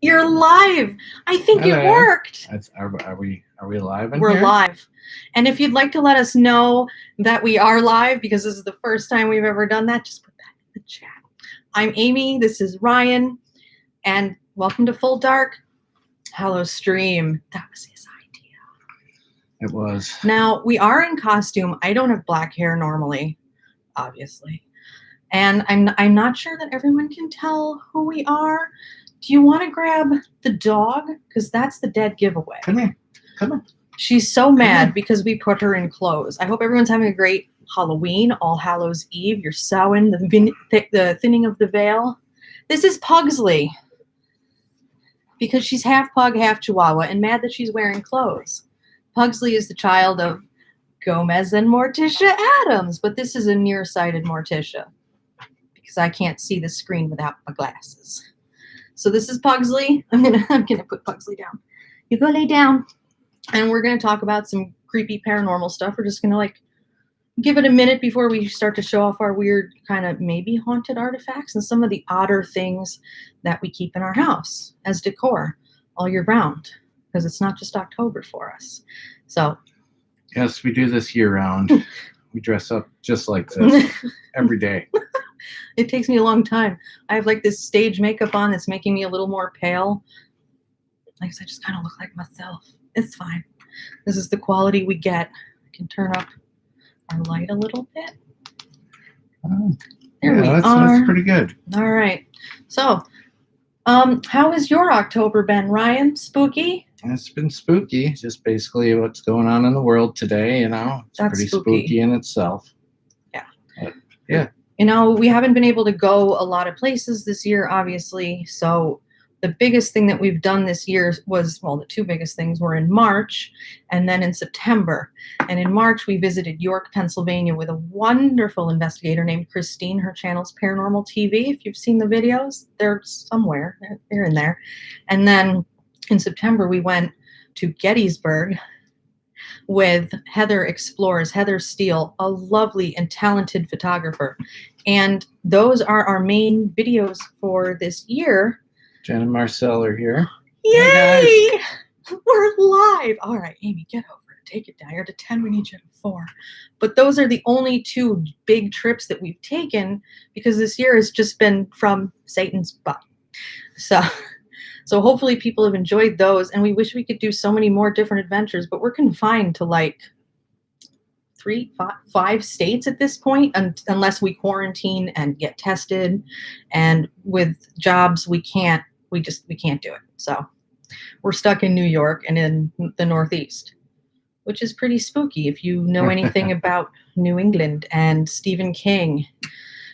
You're live. I think it Hello. worked. Are we live in We're here? live. And if you'd like to let us know that we are live, because this is the first time we've ever done that, just put that in the chat. I'm Amy. This is Ryan. And welcome to Full Dark HALLOWSTREAM. That was his idea. It was. Now, we are in costume. I don't have black hair normally, obviously. And I'm not sure that everyone can tell who we are. Do you want to grab the dog? Because that's the dead giveaway. Come here. Come on. She's so mad because we put her in clothes. I hope everyone's having a great Halloween, All Hallows Eve. You're sewing the thinning of the veil. This is Pugsley because she's half pug, half chihuahua, and mad that she's wearing clothes. Pugsley is the child of Gomez and Morticia Adams, but this is a nearsighted Morticia because I can't see the screen without my glasses. So this is Pugsley. I'm gonna put Pugsley down. You go lay down. And we're gonna talk about some creepy paranormal stuff. We're just gonna give it a minute before we start to show off our weird kind of maybe haunted artifacts and some of the odder things that we keep in our house as decor all year round. Because it's not just October for us. So yes, we do this year round. We dress up just like this every day. It takes me a long time. I have this stage makeup on that's making me a little more pale. I just kind of look like myself. It's fine. This is the quality we get. I can turn up our light a little bit. There we are. That's pretty good. All right. So, how has your October been, Ryan? Spooky? It's been spooky. Just basically what's going on in the world today, It's That's pretty spooky in itself. Yeah. But, yeah. We haven't been able to go a lot of places this year, obviously. So the biggest thing that we've done this year was, the two biggest things were in March and then in September. And in March, we visited York, Pennsylvania with a wonderful investigator named Christine. Her channel's Paranormal TV. If you've seen the videos, they're somewhere. They're in there. And then in September, we went to Gettysburg with Heather Explores, Heather Steele, a lovely and talented photographer. And those are our main videos for this year. Jen and Marcel are here. Yay! Hey, we're live. All right, Amy, get over it. Take it down. You're to 10. We need you to 4. But those are the only 2 big trips that we've taken because this year has just been from Satan's butt. So hopefully people have enjoyed those, and we wish we could do so many more different adventures, but we're confined to 5 states at this point, unless we quarantine and get tested. And with jobs, we can't do it. So we're stuck in New York and in the Northeast, which is pretty spooky if you know anything about New England and Stephen King.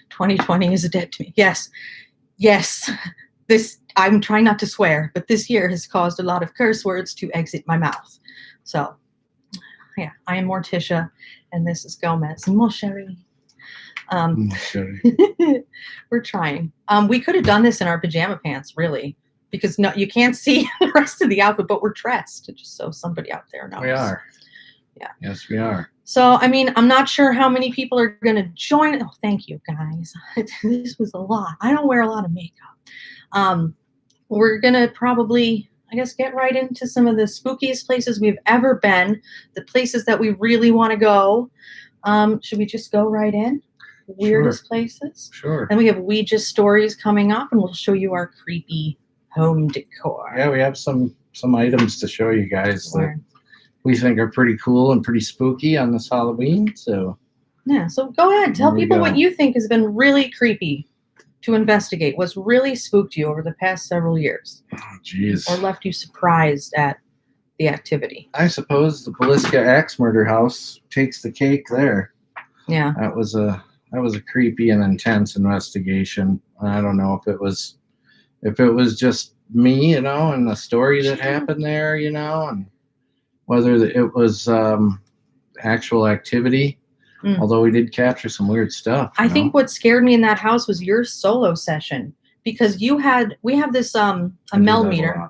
2020 is dead to me. Yes. I'm trying not to swear, but this year has caused a lot of curse words to exit my mouth. So, yeah, I am Morticia, and this is Gomez. And Sherry. We're trying. We could have done this in our pajama pants, really, because you can't see the rest of the outfit, but we're dressed, just so somebody out there knows. We are. Yeah. Yes, we are. So, I'm not sure how many people are going to join. Oh, thank you, guys. This was a lot. I don't wear a lot of makeup. We're going to probably, get right into some of the spookiest places we've ever been, the places that we really want to go. Should we just go right in? Weirdest places? Sure. Then we have Ouija stories coming up, and we'll show you our creepy home decor. Yeah, we have some items to show you guys that we think are pretty cool and pretty spooky on this Halloween. So yeah, so go ahead. Tell people what you think has been really creepy to investigate. What's really spooked you over the past several years? Oh, geez. Or left you surprised at the activity? I suppose the Poliska axe murder house takes the cake there. Yeah. That was a creepy and intense investigation. I don't know if it was just me, and the story that happened there, and whether it was actual activity. Although we did capture some weird stuff. I think what scared me in that house was your solo session, because we have this a Mel meter.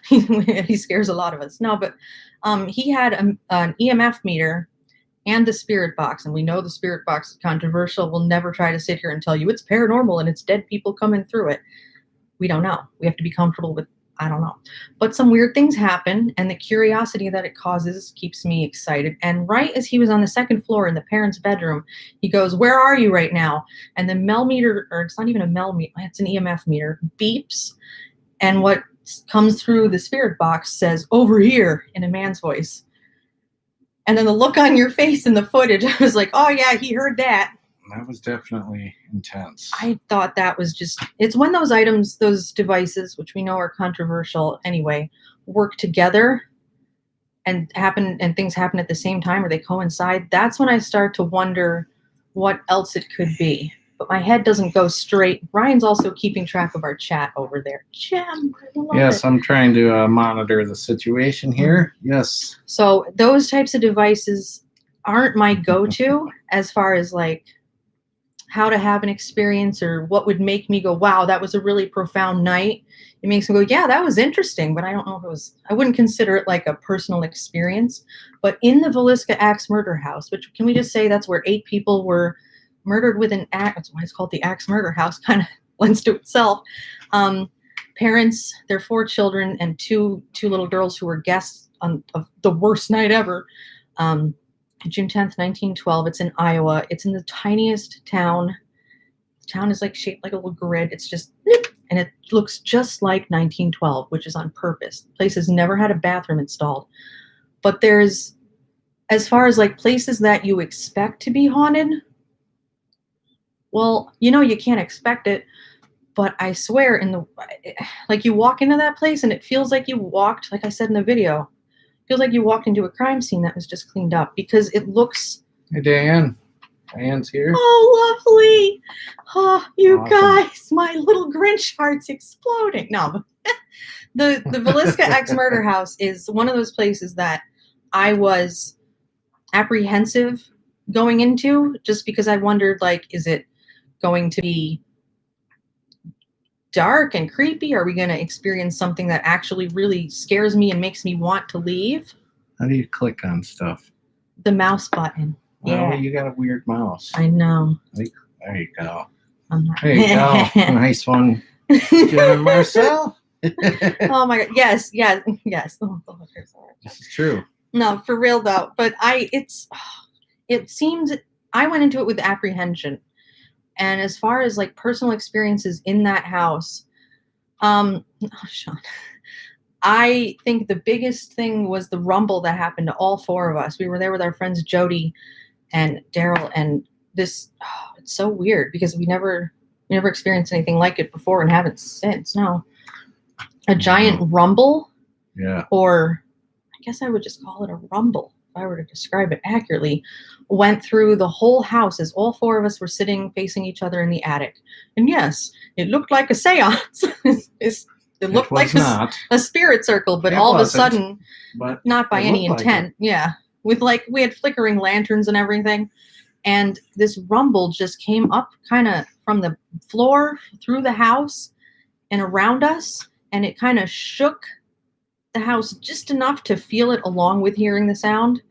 He scares a lot of us. No, but he had an EMF meter and the spirit box, and we know the spirit box is controversial. We'll never try to sit here and tell you it's paranormal and it's dead people coming through it. We don't know. We have to be comfortable with, I don't know. But some weird things happen, and the curiosity that it causes keeps me excited. And right as he was on the second floor in the parents' bedroom, he goes, "Where are you right now?" And the Mel meter, or it's not even a Mel meter, it's an EMF meter, beeps. And what comes through the spirit box says, "Over here," in a man's voice. And then the look on your face in the footage, I was like, oh yeah, he heard that. That was definitely intense. I thought that was just, it's when those items, those devices, which we know are controversial anyway, work together and things happen at the same time, or they coincide. That's when I start to wonder what else it could be. But my head doesn't go straight. Ryan's also keeping track of our chat over there. Jim, yes, I'm trying to monitor the situation here. Yes. So those types of devices aren't my go-to as far as like how to have an experience or what would make me go, wow, that was a really profound night. It makes me go, yeah, that was interesting, but I don't know if it was, I wouldn't consider it like a personal experience. But in the Villisca Axe murder house, which can we just say that's where 8 people were murdered with an axe, that's why it's called the Axe Murder House, kind of lends to itself. Parents, their 4 children, and two little girls who were guests of the worst night ever. June 10th, 1912. It's in Iowa. It's in the tiniest town. The town is like shaped like a little grid. It's just, and it looks just like 1912, which is on purpose. The place has never had a bathroom installed. But there's, as far as like places that you expect to be haunted, well, you know, you can't expect it. But I swear, like you walk into that place and it feels like you walked, like I said in the video, feels like you walked into a crime scene that was just cleaned up because it looks. Hey, Diane. Diane's here. Oh, lovely. Oh, you Awesome. guys, my little Grinch heart's exploding. No, the Villisca Axe Murder House is one of those places that I was apprehensive going into just because I wondered, like, is it going to be dark and creepy? Are we going to experience something that actually really scares me and makes me want to leave? How do you click on stuff? The mouse button. Well, Yeah. you got a weird mouse. I know. There you go. There you go. Nice one. Jen and Marcel. Oh my God. Yes. This is true. No, for real though. But it seems, I went into it with apprehension. And as far as like personal experiences in that house, Sean, I think the biggest thing was the rumble that happened to all 4 of us. We were there with our friends Jody and Daryl, and this, it's so weird because we never experienced anything like it before and haven't since. No, a giant rumble. Yeah. Or I guess I would just call it a rumble if I were to describe it accurately, went through the whole house as all 4 of us were sitting facing each other in the attic. And yes, it looked like a seance. It looked like a spirit circle, but all of a sudden, not by any intent. Like yeah. With like, we had flickering lanterns and everything. And this rumble just came up kind of from the floor through the house and around us. And it kind of shook the house just enough to feel it along with hearing the sound.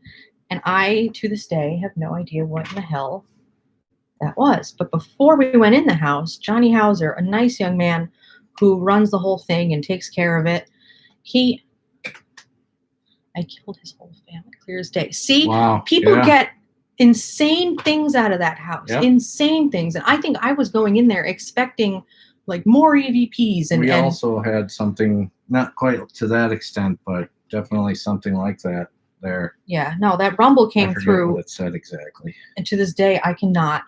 And I, to this day, have no idea what in the hell that was. But before we went in the house, Johnny Hauser, a nice young man who runs the whole thing and takes care of it, I killed his whole family, clear as day. See, wow, people get insane things out of that house, insane things. And I think I was going in there expecting like more EVPs. And we also had something, not quite to that extent, but definitely something like that there. Yeah, no, that rumble came through. What it said exactly. And to this day, I cannot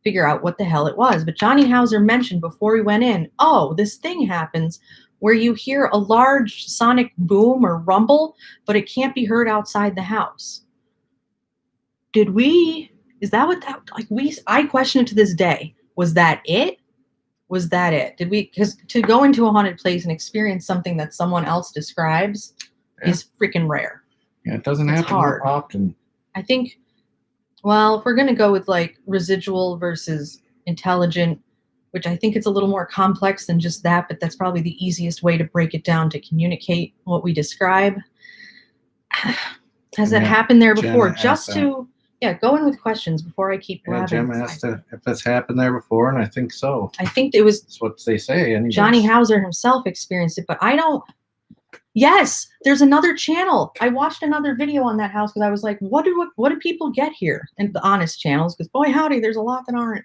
figure out what the hell it was. But Johnny Hauser mentioned before we went in, oh, this thing happens where you hear a large sonic boom or rumble, but it can't be heard outside the house. Is that what that, like I question it to this day. Was that it? Was that it? Because to go into a haunted place and experience something that someone else describes is freaking rare. Yeah, it doesn't happen often. I think, well, if we're going to go with like residual versus intelligent, which I think it's a little more complex than just that, but that's probably the easiest way to break it down to communicate what we describe. Has that happened there before? Just to Yeah, go in with questions before I keep Yeah, blabbing. Jim asked if it's happened there before, and I think so. I think it was That's what they say. Anyways. Johnny Hauser himself experienced it, but I don't. Yes, there's another channel. I watched another video on that house because I was like, what do people get here? And the honest channels, because boy howdy, there's a lot that aren't.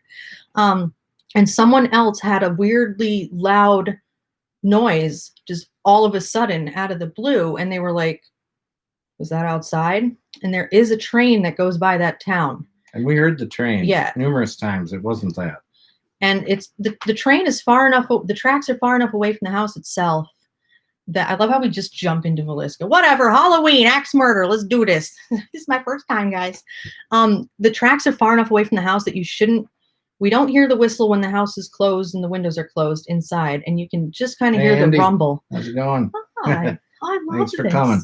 And someone else had a weirdly loud noise just all of a sudden out of the blue, and they were like, was that outside? And there is a train that goes by that town. And we heard the train Yeah. numerous times. It wasn't that. And it's the train is far enough, the tracks are far enough away from the house itself that I love how we just jump into Villisca. Whatever, Halloween, axe murder, let's do this. This is my first time, guys. The tracks are far enough away from the house that we don't hear the whistle when the house is closed and the windows are closed inside, and you can just kind of hear Andy, the rumble. How's it going? Hi. I love Thanks for this. coming.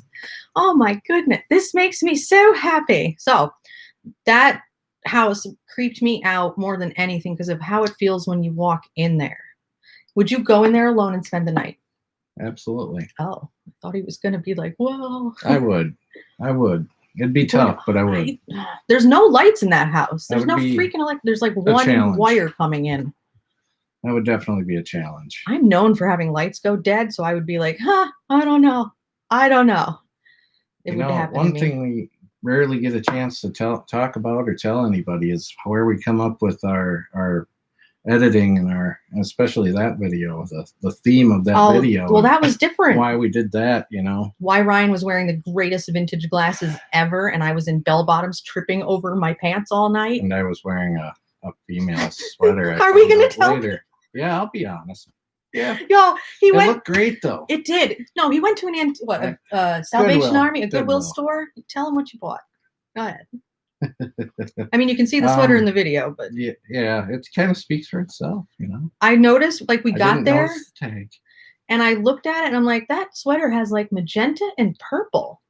Oh my goodness, this makes me so happy. So that house creeped me out more than anything because of how it feels when you walk in there. Would you go in there alone and spend the night? Absolutely. Oh, I thought he was going to be like, whoa. I would. It'd be tough, but I would. There's no lights in that house. There's That no would be freaking there's like one challenge. wire coming in. That would definitely be a challenge. I'm known for having lights go dead, so I would be like, I don't know. It would happen. One to me. thing we rarely get a chance to talk about or tell anybody is where we come up with our editing and especially that video, the theme of that video. Well, that was different. Why we did that, Why Ryan was wearing the greatest vintage glasses ever, and I was in bell bottoms tripping over my pants all night. And I was wearing a female sweater. Are we gonna tell later? Yeah, I'll be honest. Yeah. Yo, It looked great though. It did. No, he went to Salvation Goodwill. Army, a Goodwill store. Tell him what you bought. Go ahead. I mean, you can see the sweater in the video, but yeah, it kind of speaks for itself, I noticed, like, we I got didn't there, notice the tag. and I looked at it, and I'm like, that sweater has like magenta and purple.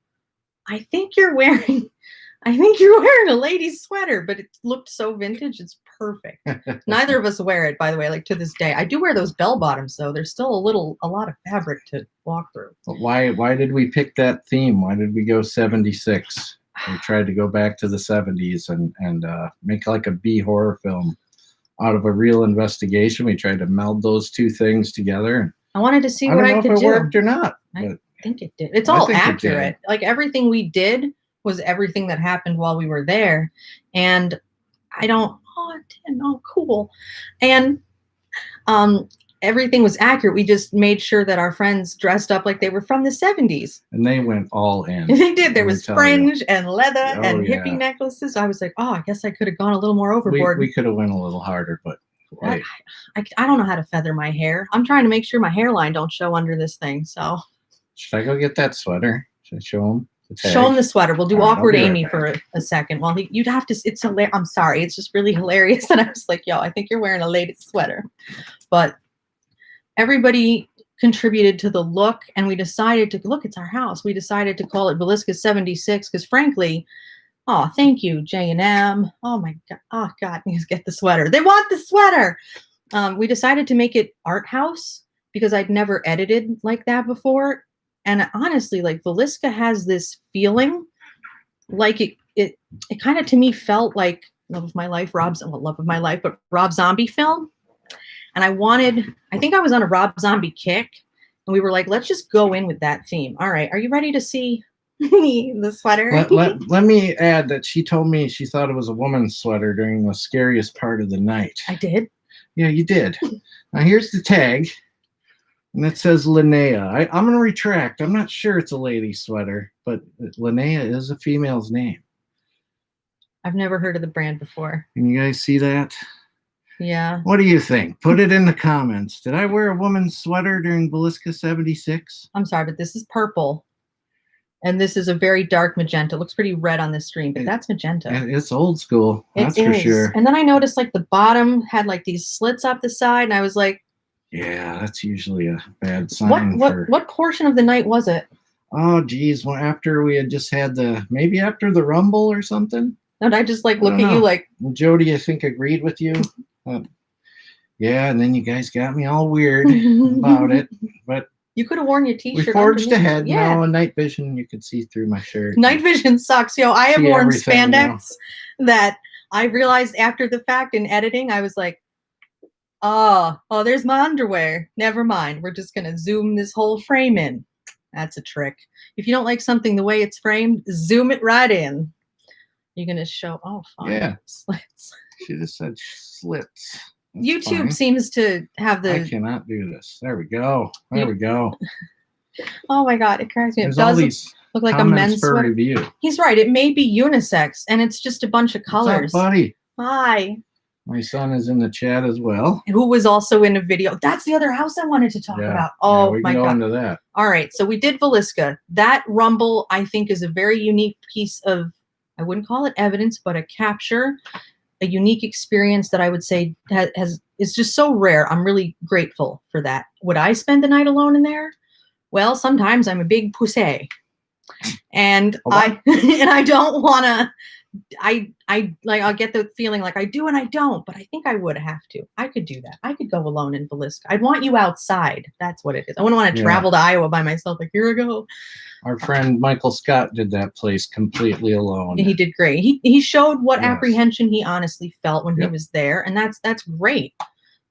I think you're wearing a lady's sweater, but it looked so vintage. It's perfect. Neither of us wear it, by the way, like to this day. I do wear those bell bottoms, though. There's still a lot of fabric to walk through. But why did we pick that theme? Why did we go 76? We tried to go back to the 70s and make like a B horror film out of a real investigation. We tried to meld those two things together. I wanted to see I what don't I know could if it do. worked or not. I think it did. It's all accurate. Like everything we did was everything that happened while we were there. And it didn't. Oh, cool. And everything was accurate. We just made sure that our friends dressed up like they were from the 70s. And they went all in. They did. There was fringe and leather and yeah. hippie necklaces. I was like, I guess I could have gone a little more overboard. We could have went a little harder, but I don't know how to feather my hair. I'm trying to make sure my hairline don't show under this thing. So should I go get that sweater? Should I show them? Show him the sweater. We'll do All right, awkward I'll be right Amy back. for a second. Well, you'd have to. It's hilarious. I'm sorry. It's just really hilarious that I was like, "Yo, I think you're wearing a lady's sweater," but everybody contributed to the look, and we decided to look. It's our house. We decided to call it Villisca 76 because, frankly, thank you, J&M. Oh my God. Oh God, please get the sweater. They want the sweater. We decided to make it art house because I'd never edited like that before. And honestly, like Villisca has this feeling like it kind of to me felt like Love of My Life, but Rob Zombie film. And I think I was on a Rob Zombie kick, and we were like, let's just go in with that theme. All right. Are you ready to see the sweater? Let me add that she told me she thought it was a woman's sweater during the scariest part of the night. I did. Yeah, you did. Now here's the tag. And it says Linnea. I'm going to retract. I'm not sure it's a lady's sweater, but Linnea is a female's name. I've never heard of the brand before. Can you guys see that? Yeah. What do you think? Put it in the comments. Did I wear a woman's sweater during Villisca 76? I'm sorry, but this is purple. And this is a very dark magenta. It looks pretty red on this screen, but that's magenta. It's old school. That's for sure. And then I noticed like the bottom had like these slits up the side, and I was like, yeah, that's usually a bad sign. What portion of the night was it? Oh, geez. Well, after we had just had maybe after the rumble or something. And I just like look at you like. Jody, I think, agreed with you. Yeah, and then you guys got me all weird about it. But You could have worn your We t-shirt. forged underneath. ahead. Yeah. No, night vision, you could see through my shirt. Night vision sucks. Yo, I have See worn everything, spandex that I realized after the fact in editing, I was like, oh, there's my underwear. Never mind. We're just going to zoom this whole frame in. That's a trick. If you don't like something the way it's framed, zoom it right in. You're going to show, fine. Yeah. Slits. She just said slits. That's YouTube fine. seems to have I the, cannot do this. There we go. There we go. oh my God, it cracks me. There's It all does these look like a comments men's for sweater. review. He's right. It may be unisex, and it's just a bunch of colors. What's up, buddy? Hi. My son is in the chat as well. Who was also in a video. That's the other house I wanted to talk about. Oh, we my can go God. into that. All right. So we did Villisca. That rumble, I think, is a very unique piece of, I wouldn't call it evidence, but a capture, a unique experience that I would say is just so rare. I'm really grateful for that. Would I spend the night alone in there? Well, sometimes I'm a big pussy. And I don't want to, I'll get the feeling like I do and I don't, but I think I would have to. I could do that. I could go alone in Villisca. I'd want you outside. That's what it is. I wouldn't want to travel to Iowa by myself. Like, here I go. Our friend Michael Scott did that place completely alone. He did great. He showed what apprehension he honestly felt when he was there, and that's great.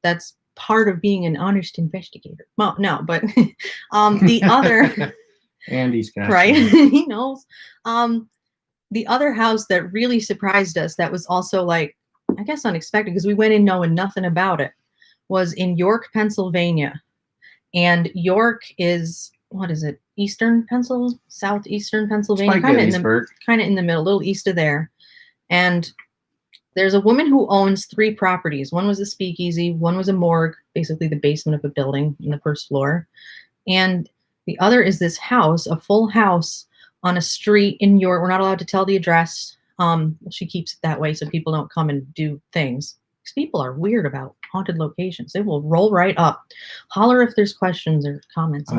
That's part of being an honest investigator. Well, no, but the other Andy's got right. He knows. The other house that really surprised us, that was also like, I guess unexpected, because we went in knowing nothing about it, was in York, Pennsylvania. And York is, what is it? Southeastern Pennsylvania, kind of in the middle, a little east of there. And there's a woman who owns 3 properties. One was a speakeasy, one was a morgue, basically the basement of a building in the first floor. And the other is this house, a full house on a street in York. We're not allowed to tell the address. She keeps it that way so people don't come and do things. Because people are weird about haunted locations. They will roll right up. Holler if there's questions or comments.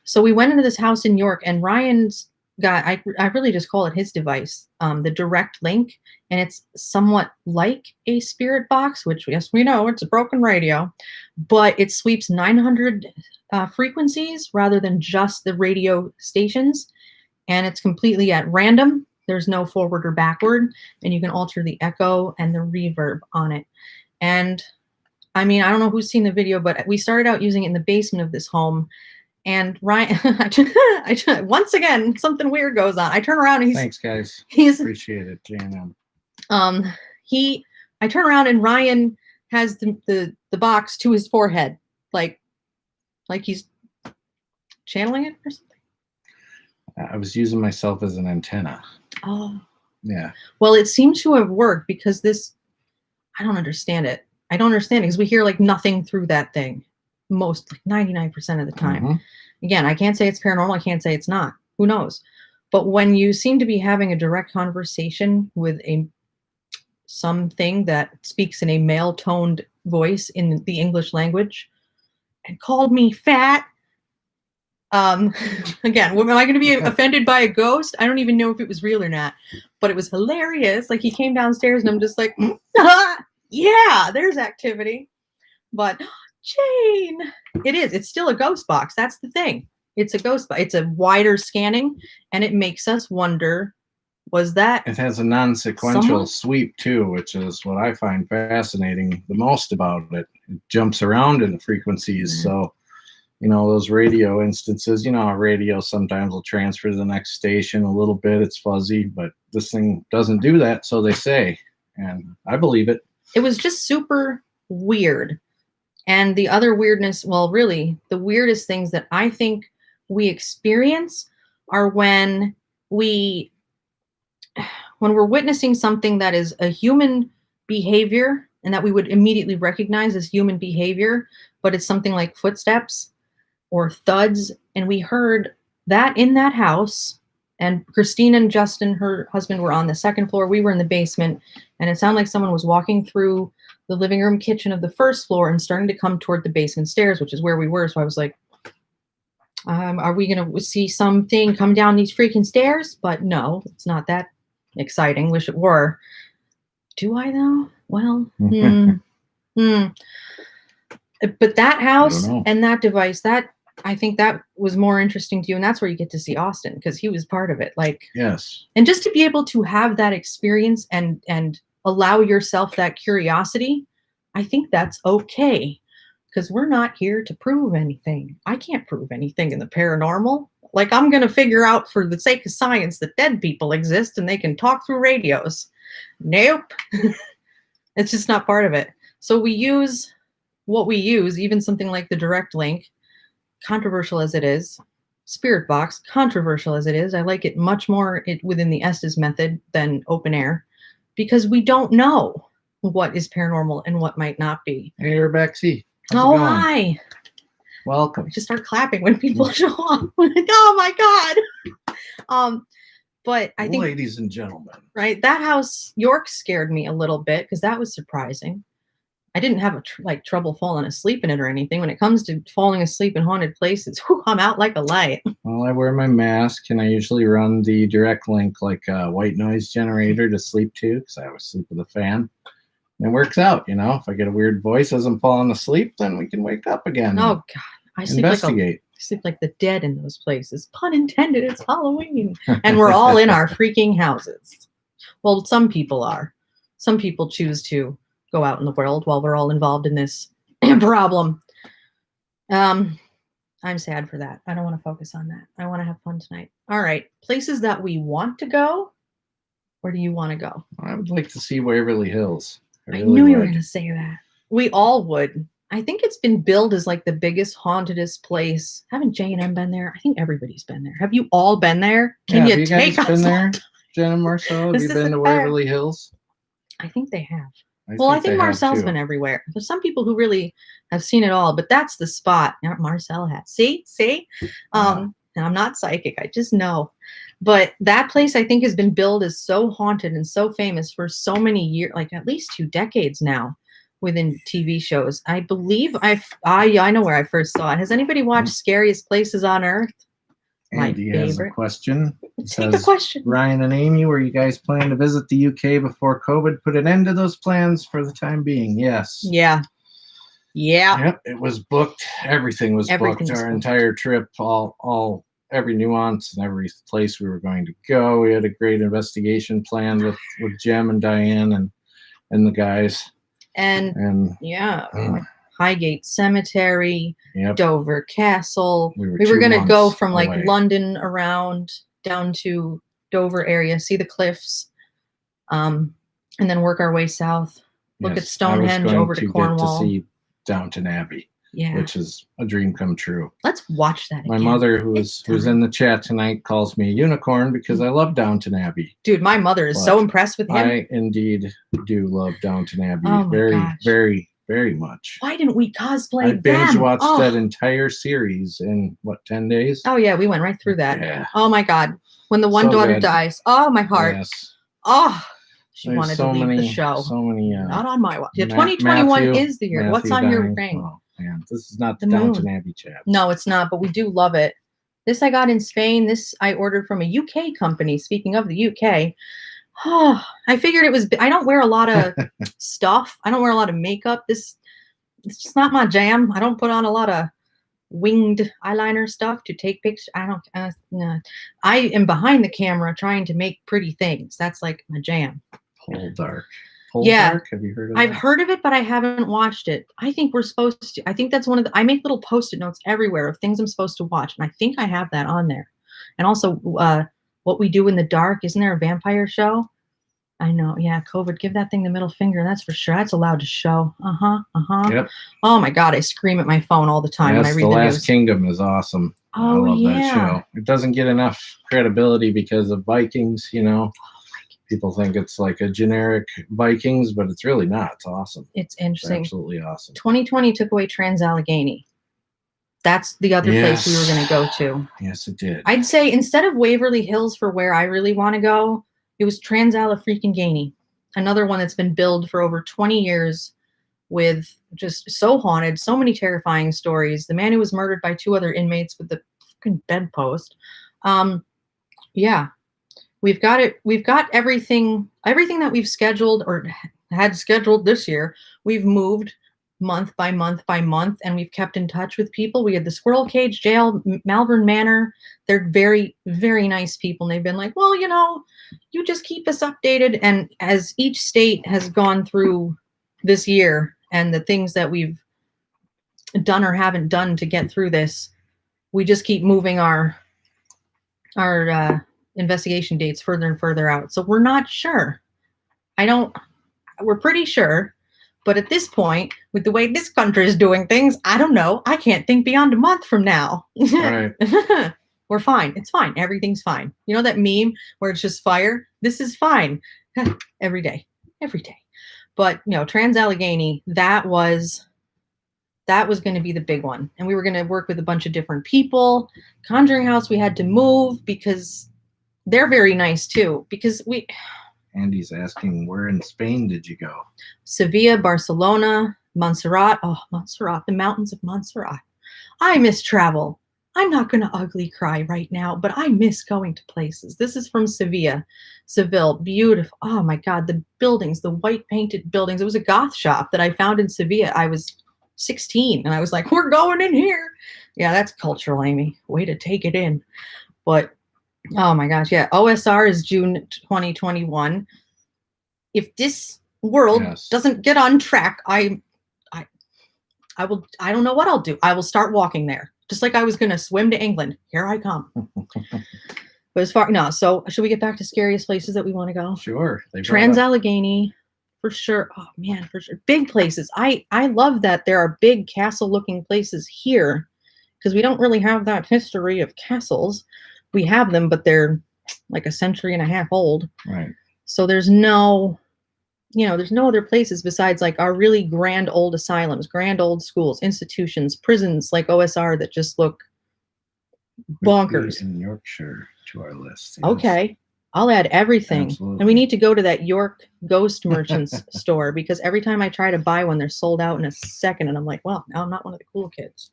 So we went into this house in York, and Ryan's got, I really just call it his device, the direct link, and it's somewhat like a spirit box, which yes, we know it's a broken radio, but it sweeps 900 frequencies rather than just the radio stations, and it's completely at random. There's no forward or backward, and you can alter the echo and the reverb on it. And I mean, I don't know who's seen the video, but we started out using it in the basement of this home. And Ryan, once again, something weird goes on. I turn around and thanks, guys. Appreciate it, JNM. I turn around and Ryan has the box to his forehead, like he's channeling it or something. I was using myself as an antenna. Oh. Yeah. Well, it seems to have worked because I don't understand it. I don't understand it because we hear like nothing through that thing. Most, like 99% of the time. Mm-hmm. Again, I can't say it's paranormal. I can't say it's not. Who knows? But when you seem to be having a direct conversation with something that speaks in a male-toned voice in the English language and called me fat, again, am I going to be offended by a ghost? I don't even know if it was real or not, but it was hilarious. Like, he came downstairs and I'm just like, yeah, there's activity. But Jane, it's still a ghost box. That's the thing. It's a ghost box. It's a wider scanning, and it makes us wonder, was that it has a non-sequential sweep too, which is what I find fascinating the most about it. It jumps around in the frequencies. So, those radio instances, a radio sometimes will transfer to the next station a little bit. It's fuzzy, but this thing doesn't do that, so they say, and I believe it. It was just super weird. And the other weirdness, well, really, the weirdest things that I think we experience are when we're witnessing something that is a human behavior and that we would immediately recognize as human behavior, but it's something like footsteps or thuds. And we heard that in that house, and Christine and Justin, her husband, were on the second floor. We were in the basement, and it sounded like someone was walking through the living room kitchen of the first floor and starting to come toward the basement stairs, which is where we were. So I was like, are we going to see something come down these freaking stairs? But no, it's not that exciting. Wish it were. Do I though? Well, But that house know. and that device, that I think that was more interesting to you, and that's where you get to see Austin because he was part of it. Like, Yes. and just to be able to have that experience and allow yourself that curiosity, I think that's okay because we're not here to prove anything. I can't prove anything in the paranormal. Like, I'm going to figure out for the sake of science that dead people exist and they can talk through radios. Nope. It's just not part of it. So we use what we use, even something like the direct link, controversial as it is, Spirit Box, controversial as it is. I like it much more within the Estes method than open air because we don't know what is paranormal and what might not be. Hey, Rebexy. How's Oh, it going? hi. Welcome. I just start clapping when people show up. Like, oh my God. But I think, ladies and gentlemen, right, that house, York, scared me a little bit because that was surprising. I didn't have trouble falling asleep in it or anything. When it comes to falling asleep in haunted places, whew, I'm out like a light. well, I wear my mask and I usually run the direct link like a white noise generator to sleep to because I always sleep with a fan. And it works out, you know. If I get a weird voice as I'm falling asleep, then we can wake up again. Oh God, I sleep investigate. I sleep like the dead in those places. Pun intended. It's Halloween, and we're all in our freaking houses. Well, some people are. Some people choose to go out in the world while we're all involved in this problem. I'm sad for that. I don't want to focus on that. I want to have fun tonight. All right, places that we want to go. Where do you want to go? I would like to see Waverly Hills. I really knew you were would. going to say that. We all would. I think it's been billed as like the biggest hauntedest place. Haven't J&M been there? I think everybody's been there. Have you all been there? Can Yeah, you have take guys us? been there? Jen and Marcel, have This you been isn't to fair. Waverly Hills? I think they have. Well, I think they have, Marcel's too. been everywhere. There's some people who really have seen it all, but that's the spot. Marcel has. See? Wow. And I'm not psychic. I just know. But that place, I think, has been billed as so haunted and so famous for so many years, like at least 2 decades now, within TV shows. I believe I know where I first saw it. Has anybody watched Scariest Places on Earth? My Andy has a favorite. question. It Take a says, question. Ryan and Amy, were you guys planning to visit the UK before COVID put an end to those plans for the time being? Yes. Yeah. Yep, it was booked. Everything was Everything booked. was Our booked. entire trip, all every nuance and every place we were going to go. We had a great investigation planned with Jim and Diane and the guys. And yeah, Highgate Cemetery, Yep. Dover Castle. We were 2 going to go months from like away. London around down to Dover area, see the cliffs, and then work our way south. Look at Stonehenge, over to Cornwall. Get to see Downton Abbey, Yeah, which is a dream come true. let's watch that again. My mother, who's in the chat tonight, calls me a unicorn because I love Downton Abbey. Dude, my mother is so impressed with him. I indeed do love Downton Abbey gosh. very, very much. Why didn't we cosplay I binge them? watched that entire series in 10 days? Oh yeah, we went right through that. Yeah. Oh my God, when the one So daughter good. dies, oh my heart. Yes. Oh, she There's wanted so to leave many, the show. So many. Not on my watch. Yeah, 2021 is the year. What's on your ring? Oh, man, this is not the moon. Downton Abbey chat. No, it's not, but we do love it. This I got in Spain. This I ordered from a UK company. Speaking of the UK, oh, I figured it was. I don't wear a lot of stuff. I don't wear a lot of makeup. It's just not my jam. I don't put on a lot of winged eyeliner stuff to take pictures. No. I am behind the camera trying to make pretty things. That's like my jam. Pole Dark. Yeah. Have you heard of that? I've heard of it, but I haven't watched it. I think we're supposed to. I think that's one of the. I make little Post-it notes everywhere of things I'm supposed to watch, and I think I have that on there. And also, What We Do in the Dark. Isn't there a vampire show? I know. Yeah, COVID. Give that thing the middle finger. That's for sure. That's allowed to show. Yep. Oh my God, I scream at my phone all the time when I read the Last news. Kingdom is awesome. Oh, I love yeah. that show. It doesn't get enough credibility because of Vikings, you know. People think it's like a generic Vikings, but it's really not. It's awesome. It's interesting. It's absolutely awesome. 2020 took away Trans-Allegheny. That's the other place we were going to go to. Yes, it did. I'd say instead of Waverly Hills for where I really want to go, it was Trans-Allegheny, another one that's been billed for over 20 years with just so haunted, so many terrifying stories. The man who was murdered by 2 other inmates with the fucking bedpost. Yeah. We've got it. We've got everything that we've scheduled or had scheduled this year. We've moved. month by month by month, and we've kept in touch with people. We had the Squirrel Cage Jail, Malvern Manor. They're very, very nice people. And they've been like, well, you just keep us updated. And as each state has gone through this year and the things that we've done or haven't done to get through this, we just keep moving our investigation dates further and further out. So we're not sure. We're pretty sure. But at this point, with the way this country is doing things, I don't know. I can't think beyond a month from now. Right. We're fine. It's fine. Everything's fine. You know that meme where it's just fire? This is fine. Every day. Every day. But, Trans-Allegheny, that was going to be the big one. And we were going to work with a bunch of different people. Conjuring House, we had to move because they're very nice too. Because Andy's asking, where in Spain did you go? Sevilla, Barcelona, Montserrat. Oh, Montserrat, the mountains of Montserrat. I miss travel. I'm not going to ugly cry right now, but I miss going to places. This is from Sevilla. Seville, beautiful. Oh my God, the buildings, the white painted buildings. It was a goth shop that I found in Sevilla. I was 16 and I was like, we're going in here. Yeah, that's cultural, Amy. Way to take it in. But oh my gosh, yeah. OSR is June 2021. If this world doesn't get on track, I don't know what I'll do. I will start walking there. Just like I was going to swim to England. Here I come. But so should we get back to scariest places that we want to go? Sure. Trans-Allegheny, for sure. Oh man, for sure. Big places. I love that there are big castle looking places here because we don't really have that history of castles. We have them, but they're like a century and a half old. Right. So there's no other places besides like our really grand old asylums, grand old schools, institutions, prisons like OSR that just look bonkers. In Yorkshire to our list. Yes. Okay. I'll add everything. Absolutely. And we need to go to that York Ghost Merchants store because every time I try to buy one, they're sold out in a second. And I'm like, well, now I'm not one of the cool kids.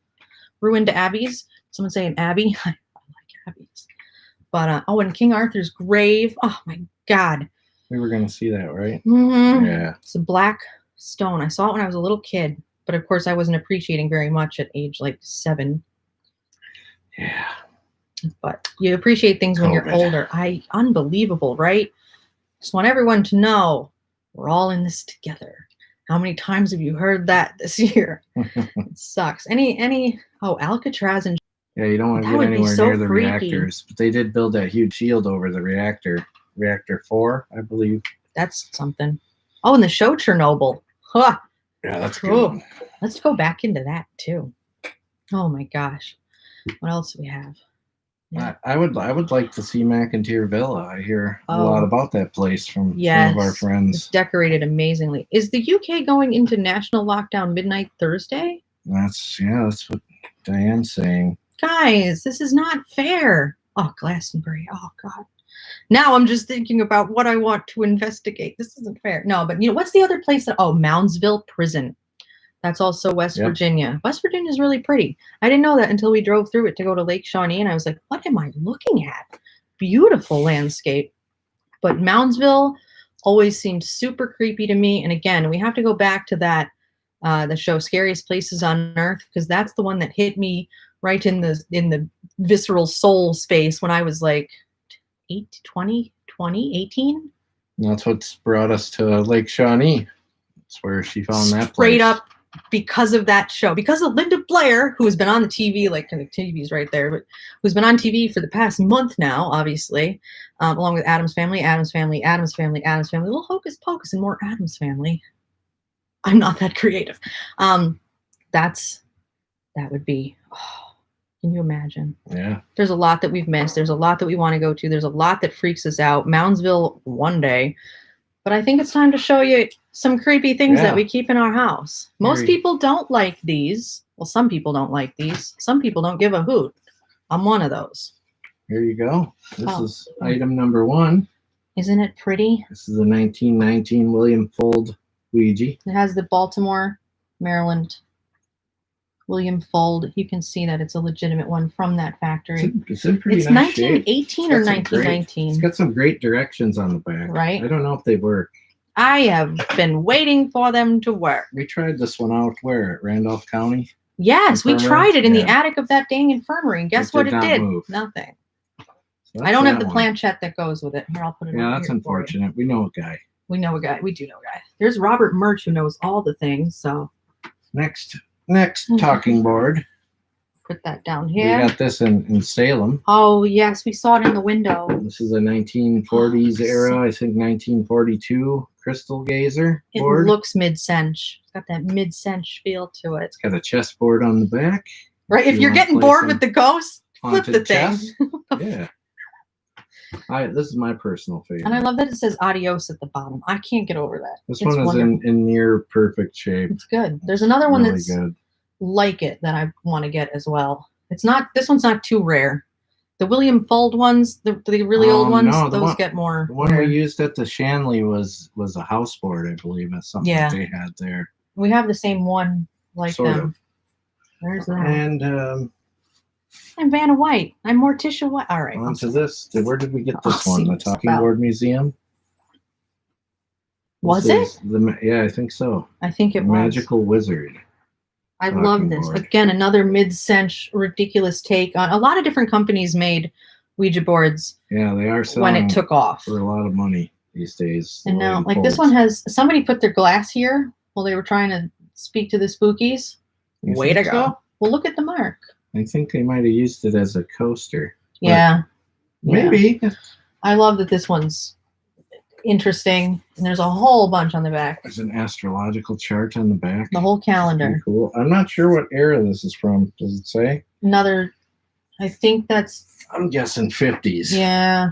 Ruined Abbeys. Someone saying Abbey. I like Abbeys. But, and King Arthur's grave. Oh my God. We were going to see that, right? Mm-hmm. Yeah. It's a black stone. I saw it when I was a little kid, but of course I wasn't appreciating very much at age like 7. Yeah. But you appreciate things when you're older. Unbelievable, right? Just want everyone to know we're all in this together. How many times have you heard that this year? It sucks. Alcatraz and yeah, you don't want to get anywhere near the reactors. But they did build that huge shield over the reactor. Reactor 4, I believe. That's something. Oh, and the show Chernobyl. Huh. Yeah, that's good. Let's go back into that too. Oh my gosh. What else do we have? Yeah. I would like to see McIntyre Villa. I hear a lot about that place from some of our friends. It's decorated amazingly. Is the UK going into national lockdown midnight Thursday? That's what Diane's saying. Guys, this is not fair. Oh, Glastonbury. Oh God. Now I'm just thinking about what I want to investigate. This isn't fair. No, but what's the other place Moundsville Prison. That's also West Virginia. West Virginia is really pretty. I didn't know that until we drove through it to go to Lake Shawnee, and I was like, what am I looking at? Beautiful landscape. But Moundsville always seemed super creepy to me. And again, we have to go back to that, the show Scariest Places on Earth, because that's the one that hit me right in the visceral soul space when I was like 18. That's what's brought us to Lake Shawnee. That's where she found that place. Straight up because of that show. Because of Linda Blair, who has been on the TV, like kind of TV's right there, but who's been on TV for the past month now, obviously, along with Addams Family, a little Hocus Pocus, and more Addams Family. I'm not that creative. That would be... Can you imagine? Yeah. There's a lot that we've missed. There's a lot that we want to go to. There's a lot that freaks us out. Moundsville one day. But I think it's time to show you some creepy things that we keep in our house. Most people don't like these. Well, some people don't like these. Some people don't give a hoot. I'm one of those. Here you go. This is item number 1. Isn't it pretty? This is a 1919 William Fold Ouija. It has the Baltimore, Maryland William Fold. You can see that it's a legitimate one from that factory. It's in pretty nice 1918 shape. or 1919. It's got some great directions on the back. Right. I don't know if they work. I have been waiting for them to work. We tried this one out where? At Randolph County? Yes, we Infirmary? tried it in the Yeah. attic of that dang infirmary, and guess It what did it not did? move. Nothing. So I don't have that the one. planchette that goes with it. Here, I'll put it Yeah, over that's here for you. unfortunate. We know a guy. We know a guy. We do know a guy. There's Robert Murch who knows all the things, so Next talking board. put that down We here. got this in Salem. Oh, yes, we saw it in the window. This is a 1940s era, I think 1942 crystal gazer It board. looks mid-century. It's got that mid-century feel to it. It's got a chessboard on the back. Right, if You you're wanna getting play bored some with the ghost, flip the haunted thing. chess? Yeah. This is my personal favorite. And I love that it says adios at the bottom. I can't get over that. This It's one is wonderful. in near perfect shape. It's good. There's another one Really that's good. like it that I want to get as well. It's not, this one's not too rare. The William Fold ones, the really old ones, No, the those one- get more The one rare. we used at the Shanley was a house board, I believe. That's something Yeah. that they had there. We have the same one like Sort them. of. There's that. And I'm Vanna White. I'm Morticia White. All right. on to this. Where did we get this I'll one? see The what's Talking about. Board Museum? Was This it? is yeah, I think so. I think it was. Magical Wizard. I Talking love this. board. Again, another mid-century ridiculous take on a lot of different companies made Ouija boards Yeah, they are when selling it took off. for a lot of money these days. the And now, way it like this folds. one has somebody put their glass here while they were trying to speak to the spookies. You Way to think go. so? Well, look at the mark. I think they might have used it as a coaster. But Yeah. Yeah. Maybe. I love that this one's interesting. And there's a whole bunch on the back. There's an astrological chart on the back. The whole Pretty calendar. cool. I'm not sure what era this is from. Does it say? Another, I think that's, I'm guessing 50s. yeah.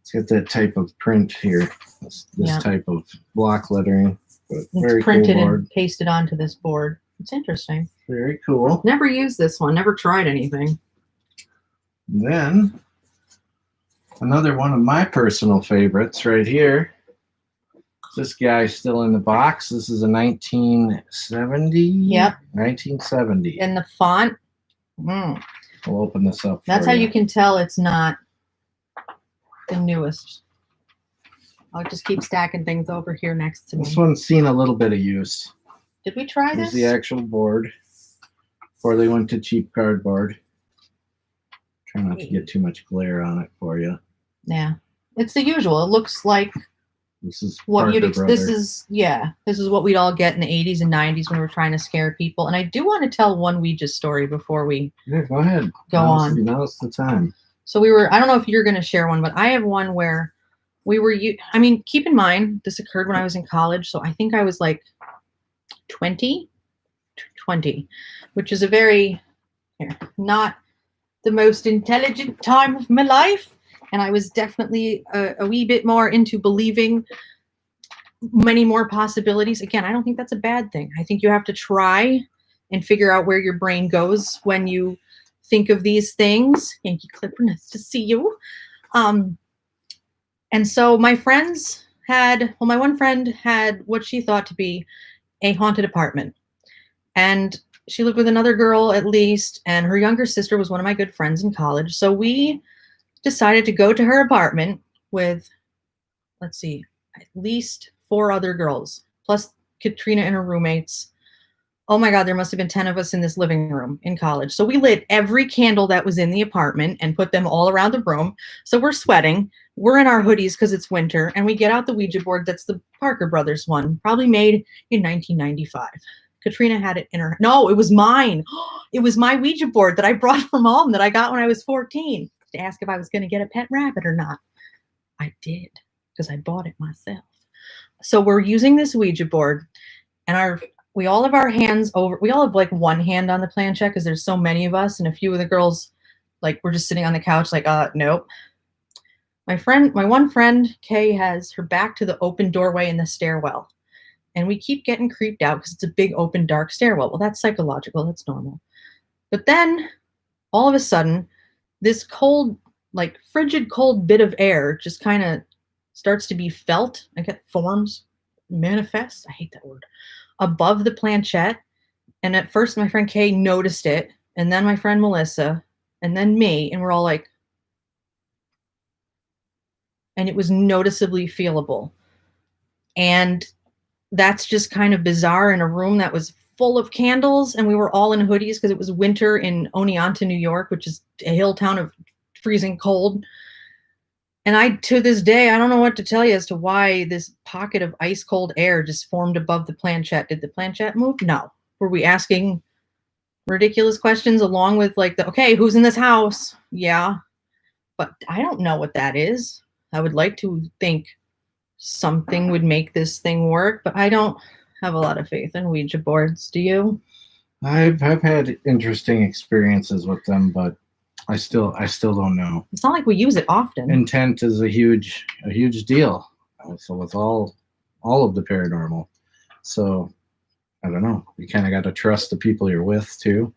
It's got that type of print here. This Yeah. type of block lettering. But It's very printed cool board. and pasted onto this board. It's interesting. Very cool. Never used this one. Never tried anything. Then another one of my personal favorites right here. This guy's still in the box. This is a 1970. Yep. 1970. And the font, We'll open this up. that's for how you can tell it's not the newest. I'll just keep stacking things over here next to me. This one's seen a little bit of use. Did we try Here's this? the actual board before they went to cheap cardboard. Try not to get too much glare on it for you. Yeah. It's the usual. It looks like This is what Parker you'd Brother. this is what we'd all get in the 80s and 90s when we were trying to scare people. And I do want to tell one Ouija story before we Yeah, go ahead. go on. Now's the time. So I don't know if you're going to share one, but I have one where we were, keep in mind, this occurred when I was in college. So I think I was like 20, which is a very, not the most intelligent time of my life. And I was definitely a wee bit more into believing many more possibilities. Again, I don't think that's a bad thing. I think you have to try and figure out where your brain goes when you think of these things. Yankee Clipper, nice to see you. And so my one friend had what she thought to be a haunted apartment. And she lived with another girl at least, and her younger sister was one of my good friends in college. So we decided to go to her apartment with, let's see, at least 4 other girls, plus Katrina and her roommates. Oh my God, there must have been 10 of us in this living room in college. So we lit every candle that was in the apartment and put them all around the room. So we're sweating. We're in our hoodies because it's winter. And we get out the Ouija board. That's the Parker Brothers one, probably made in 1995. Katrina had it in her. No, it was mine. It was my Ouija board that I brought from home that I got when I was 14 to ask if I was going to get a pet rabbit or not. I did because I bought it myself. So we're using this Ouija board and we all have our hands over. We all have like one hand on the planchette because there's so many of us, and a few of the girls, like, we're just sitting on the couch, like, nope. My one friend, Kay, has her back to the open doorway in the stairwell, and we keep getting creeped out because it's a big, open, dark stairwell. Well, that's psychological. That's normal. But then, all of a sudden, this cold, like frigid, cold bit of air just kind of starts to be felt. I get forms, manifest. I hate that word. Above the planchette. And at first my friend Kay noticed it, and then my friend Melissa, and then me, and we're all like, and it was noticeably feelable. And that's just kind of bizarre in a room that was full of candles, and we were all in hoodies because it was winter in Oneonta, New York, which is a hill town of freezing cold. And I, to this day, I don't know what to tell you as to why this pocket of ice cold air just formed above the planchette. Did the planchette move? No. Were we asking ridiculous questions along with like okay, who's in this house? Yeah. But I don't know what that is. I would like to think something would make this thing work, but I don't have a lot of faith in Ouija boards. Do you? I've had interesting experiences with them, but I still don't know. It's not like we use it often. Intent is a huge deal. So with all of the paranormal. So I don't know. You kind of got to trust the people you're with too.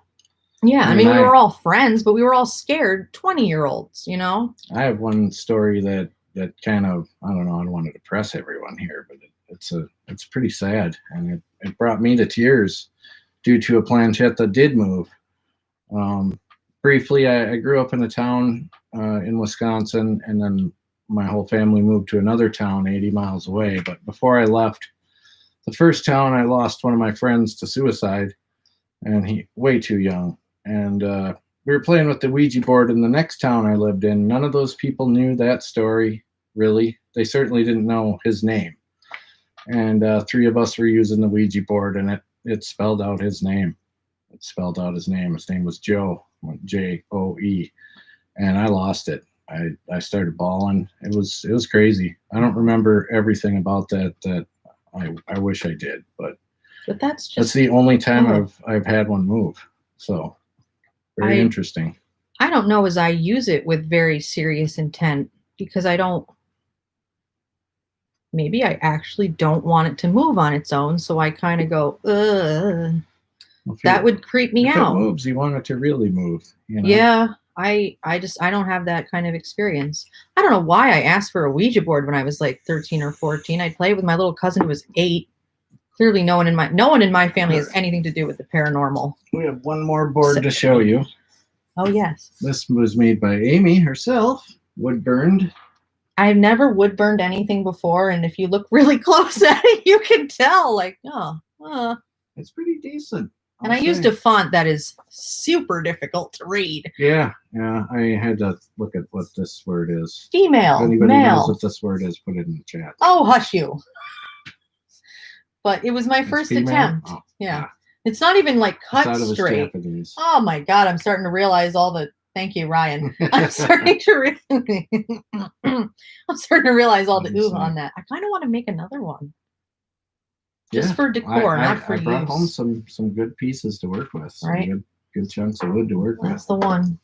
Yeah, I mean, we were all friends, but we were all scared 20-year-olds, you know? I have one story that kind of, I don't know, I don't want to depress everyone here, but it's pretty sad, and it brought me to tears due to a planchette that did move. Briefly, I grew up in a town in Wisconsin, and then my whole family moved to another town 80 miles away. But before I left the first town, I lost one of my friends to suicide, and he way too young. And we were playing with the Ouija board in the next town I lived in. None of those people knew that story, really. They certainly didn't know his name. And 3 of us were using the Ouija board, and it spelled out his name. It spelled out his name. His name was Joe, Joe, and I lost it. I started bawling. It was crazy. I don't remember everything about that I wish I did, but that's the only time I've had one move. So very interesting. I don't know as I use it with very serious intent, because maybe I actually don't want it to move on its own. So I kind of go, ugh. That would creep me out. If it moves, you want it to really move. You know? Yeah, I don't have that kind of experience. I don't know why I asked for a Ouija board when I was like 13 or 14. I played with my little cousin who was 8. Clearly, no one in my family has anything to do with the paranormal. We have one more board to show you. Oh yes. This was made by Amy herself, wood burned. I've never wood burned anything before, and if you look really close at it, you can tell. Like, it's pretty decent. And I used a font that is super difficult to read. Yeah. I had to look at what this word is. Female, if anybody male. knows what this word is, put it in the chat. Oh, hush you. But it was my first attempt. Oh, yeah. It's not even like cut straight. Japanese. Oh my God, I'm starting to realize all the. Thank you, Ryan. I'm starting to realize all the ooh on that. I kind of want to make another one. Just for decor, not for use. I brought home some good pieces to work with. Right. Good chunks of wood to work with. That's the one.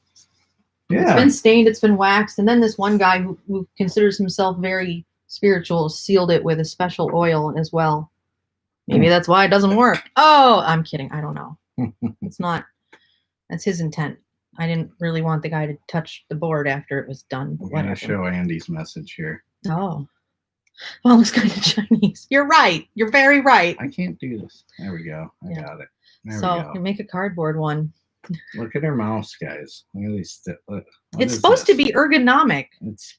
Yeah. It's been stained, it's been waxed, and then this one guy who considers himself very spiritual sealed it with a special oil as well. Maybe that's why it doesn't work. Oh, I'm kidding. I don't know. It's not. That's his intent. I didn't really want the guy to touch the board after it was done. I'm going to show Andy's message here. Oh. Well, it's kind of Chinese. You're right. You're very right. I can't do this. There we go. I got it. There so we go. You make a cardboard one. Look at her mouse, guys. Look at these. It's supposed to be ergonomic.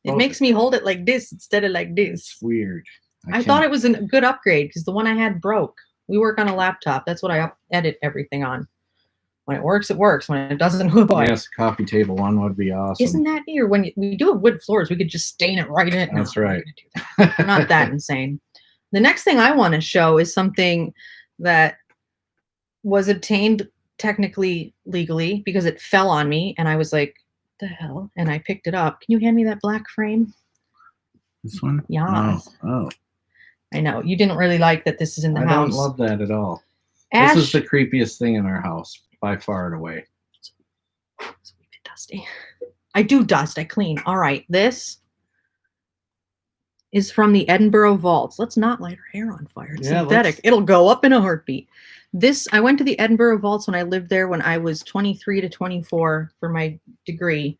It makes me hold it like this instead of like this. It's weird. I thought it was a good upgrade because the one I had broke. We work on a laptop. That's what I edit everything on. When it works, it works. When it doesn't, oh boy. Yes, coffee table one would be awesome. Isn't that neat? When we do have wood floors, we could just stain it right in. That's right. We're not that insane. The next thing I want to show is something that was obtained technically legally because it fell on me, and I was like, "The hell?" And I picked it up. Can you hand me that black frame? This one? Yeah. Oh. I know you didn't really like that. This is in the house. I don't love that at all. Ash, this is the creepiest thing in our house by far and away. It's a bit dusty. I do dust. I clean. All right. This is from the Edinburgh Vaults. Let's not light her hair on fire. It's synthetic. It'll go up in a heartbeat. I went to the Edinburgh Vaults when I lived there when I was 23 to 24 for my degree.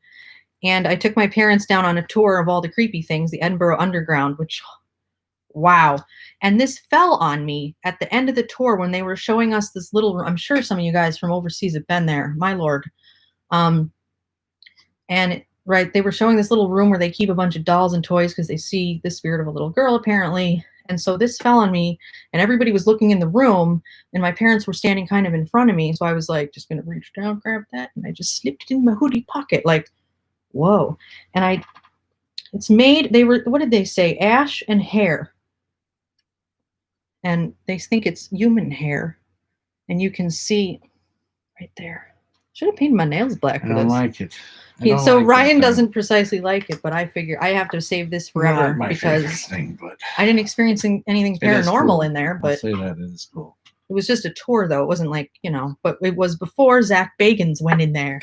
And I took my parents down on a tour of all the creepy things, the Edinburgh Underground, which, wow. And this fell on me at the end of the tour when they were showing us this little, I'm sure some of you guys from overseas have been there, my Lord. Right, they were showing this little room where they keep a bunch of dolls and toys because they see the spirit of a little girl, apparently. And so this fell on me, and everybody was looking in the room, and my parents were standing kind of in front of me. So I was like, just going to reach down, grab that, and I just slipped it in my hoodie pocket, like, whoa. And it's made, what did they say? Ash and hair. And they think it's human hair. And you can see right there. Should have painted my nails black for I don't this. like it. So Ryan doesn't precisely like it, but I figure I have to save this forever because thing, but I didn't experience anything paranormal cool. in there. But I'll say that it is cool. It was just a tour, though. It wasn't like, but it was before Zach Bagans went in there.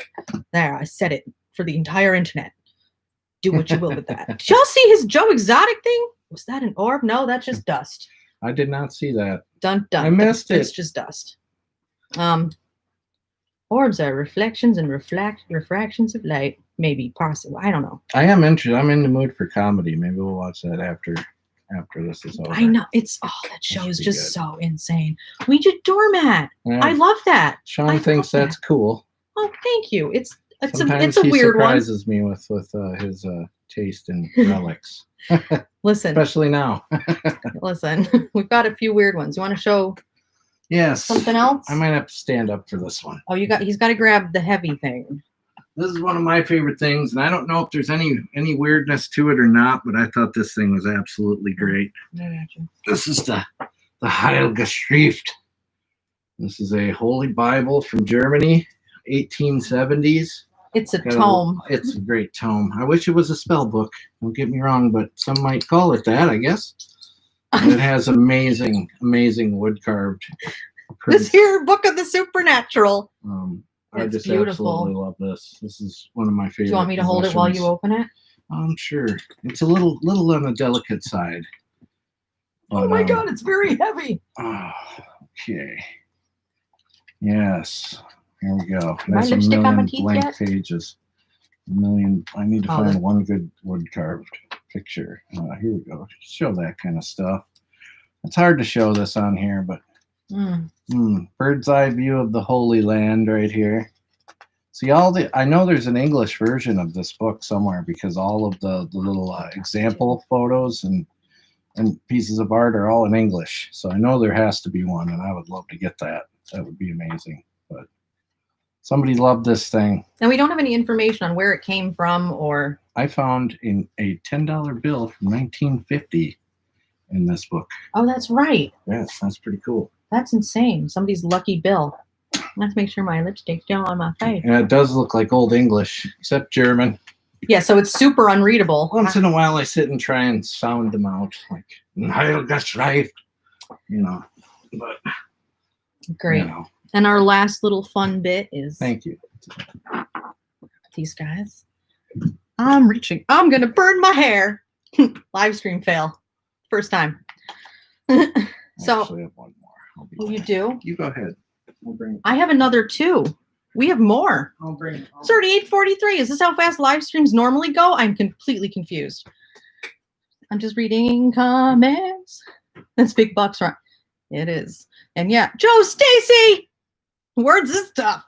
There, I said it for the entire internet. Do what you will with that. Did y'all see his Joe Exotic thing? Was that an orb? No, that's just dust. I did not see that. Dun dun. I missed it. It's just dust. Orbs are reflections and refractions of light. Maybe, possible. I don't know. I am interested. I'm in the mood for comedy. Maybe we'll watch that after this is over. I know. That show is just so insane. Ouija Doormat. Yeah. I love that. Sean thinks that's cool. Oh, thank you. It's a weird one. He surprises me with his taste in relics. Listen. Especially now. Listen, we've got a few weird ones. You want to show something else? I might have to stand up for this one. Oh, he's got to grab the heavy thing. This is one of my favorite things, and I don't know if there's any weirdness to it or not, but I thought this thing was absolutely great. This is the Heilige Schrift. This is a Holy Bible from Germany, 1870s. It's a tome. It's a great tome. I wish it was a spell book. Don't get me wrong, but some might call it that, I guess. And it has amazing wood carved. This here book of the supernatural. I just beautiful. Absolutely love this. This is one of my favorite. Do you want me to hold it while you open it? Sure. It's a little on the delicate side. But, oh my God, it's very heavy. Okay. Yes. Here we go. My lipstick on my teeth blank yet? Pages. I need to find one good wood carved picture. Here we go. Show that kind of stuff. It's hard to show this on here, but bird's eye view of the Holy Land right here. See I know there's an English version of this book somewhere because all of the little example photos and pieces of art are all in English. So I know there has to be one, and I would love to get that. That would be amazing. But somebody loved this thing. And we don't have any information on where it came from or... I found in a $10 bill from 1950 in this book. Oh, that's right. Yes, that's pretty cool. That's insane. Somebody's lucky bill. Let's make sure my lipstick's still on my face. Yeah, it does look like Old English, except German. Yeah, so it's super unreadable. Once in a while, I sit and try and sound them out, like Heilige Schrift, But great. And our last little fun bit is. Thank you. These guys. I'm gonna burn my hair. Live stream fail. First time. So. Actually, I have one more. Oh, you do? You go ahead. I have another 2. We have more. It's already 8:43. Is this how fast live streams normally go? I'm completely confused. I'm just reading comments. That's big bucks, right? It is. And yeah, Joe Stacy, words is tough.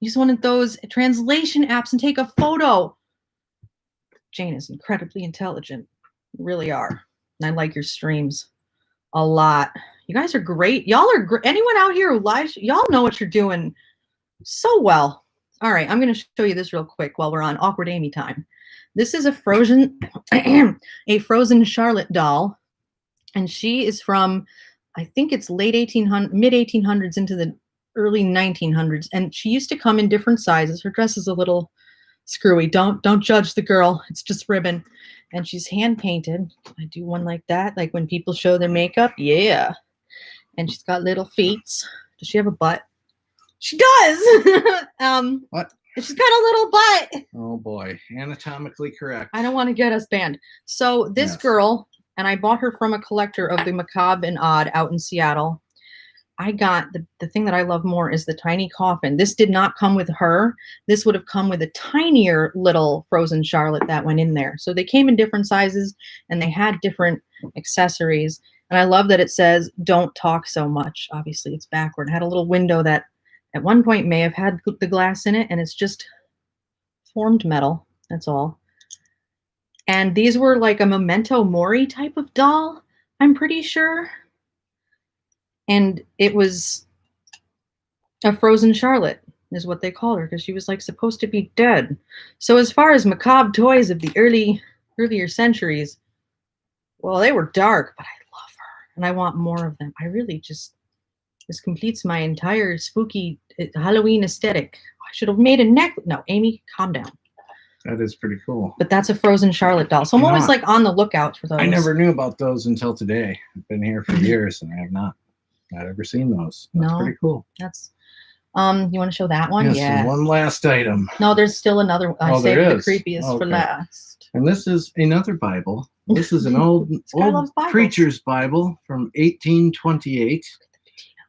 Use one of those translation apps and take a photo. Jane is incredibly intelligent. You really are. And I like your streams a lot. You guys are great. Y'all are great. Anyone out here who lives, y'all know what you're doing so well. All right, I'm going to show you this real quick while we're on Awkward Amy time. This is a frozen Charlotte doll, and she is from, I think it's mid 1800s into the early 1900s, and she used to come in different sizes. Her dress is a little screwy. Don't judge the girl. It's just ribbon, and she's hand painted. I do one like that, like when people show their makeup. Yeah, and she's got little feet. Does she have a butt? She does. What? She's got a little butt. Oh boy, anatomically correct. I don't want to get us banned. So this girl, and I bought her from a collector of the Macabre and Odd out in Seattle. I got the thing that I love more is the tiny coffin. This did not come with her. This would have come with a tinier little frozen Charlotte that went in there. So they came in different sizes and they had different accessories. And I love that it says, "Don't talk so much." Obviously it's backward. It had a little window that at one point may have had the glass in it, and it's just formed metal. That's all. And these were like a memento mori type of doll. I'm pretty sure. And it was a frozen Charlotte, is what they called her, because she was like supposed to be dead. So as far as macabre toys of the earlier centuries, well, they were dark, but I love her, and I want more of them. I really just this completes my entire spooky Halloween aesthetic. I should have made a necklace. No, Amy, calm down. That is pretty cool. But that's a frozen Charlotte doll, so I'm always like on the lookout for those. I never knew about those until today. I've been here for years, and I have not ever seen those. That's pretty cool. That's you want to show that one? Yes, Yeah. and one last item. No, there's still another one. I saved the creepiest for last. And this is another Bible. This is an old preacher's Bible from 1828.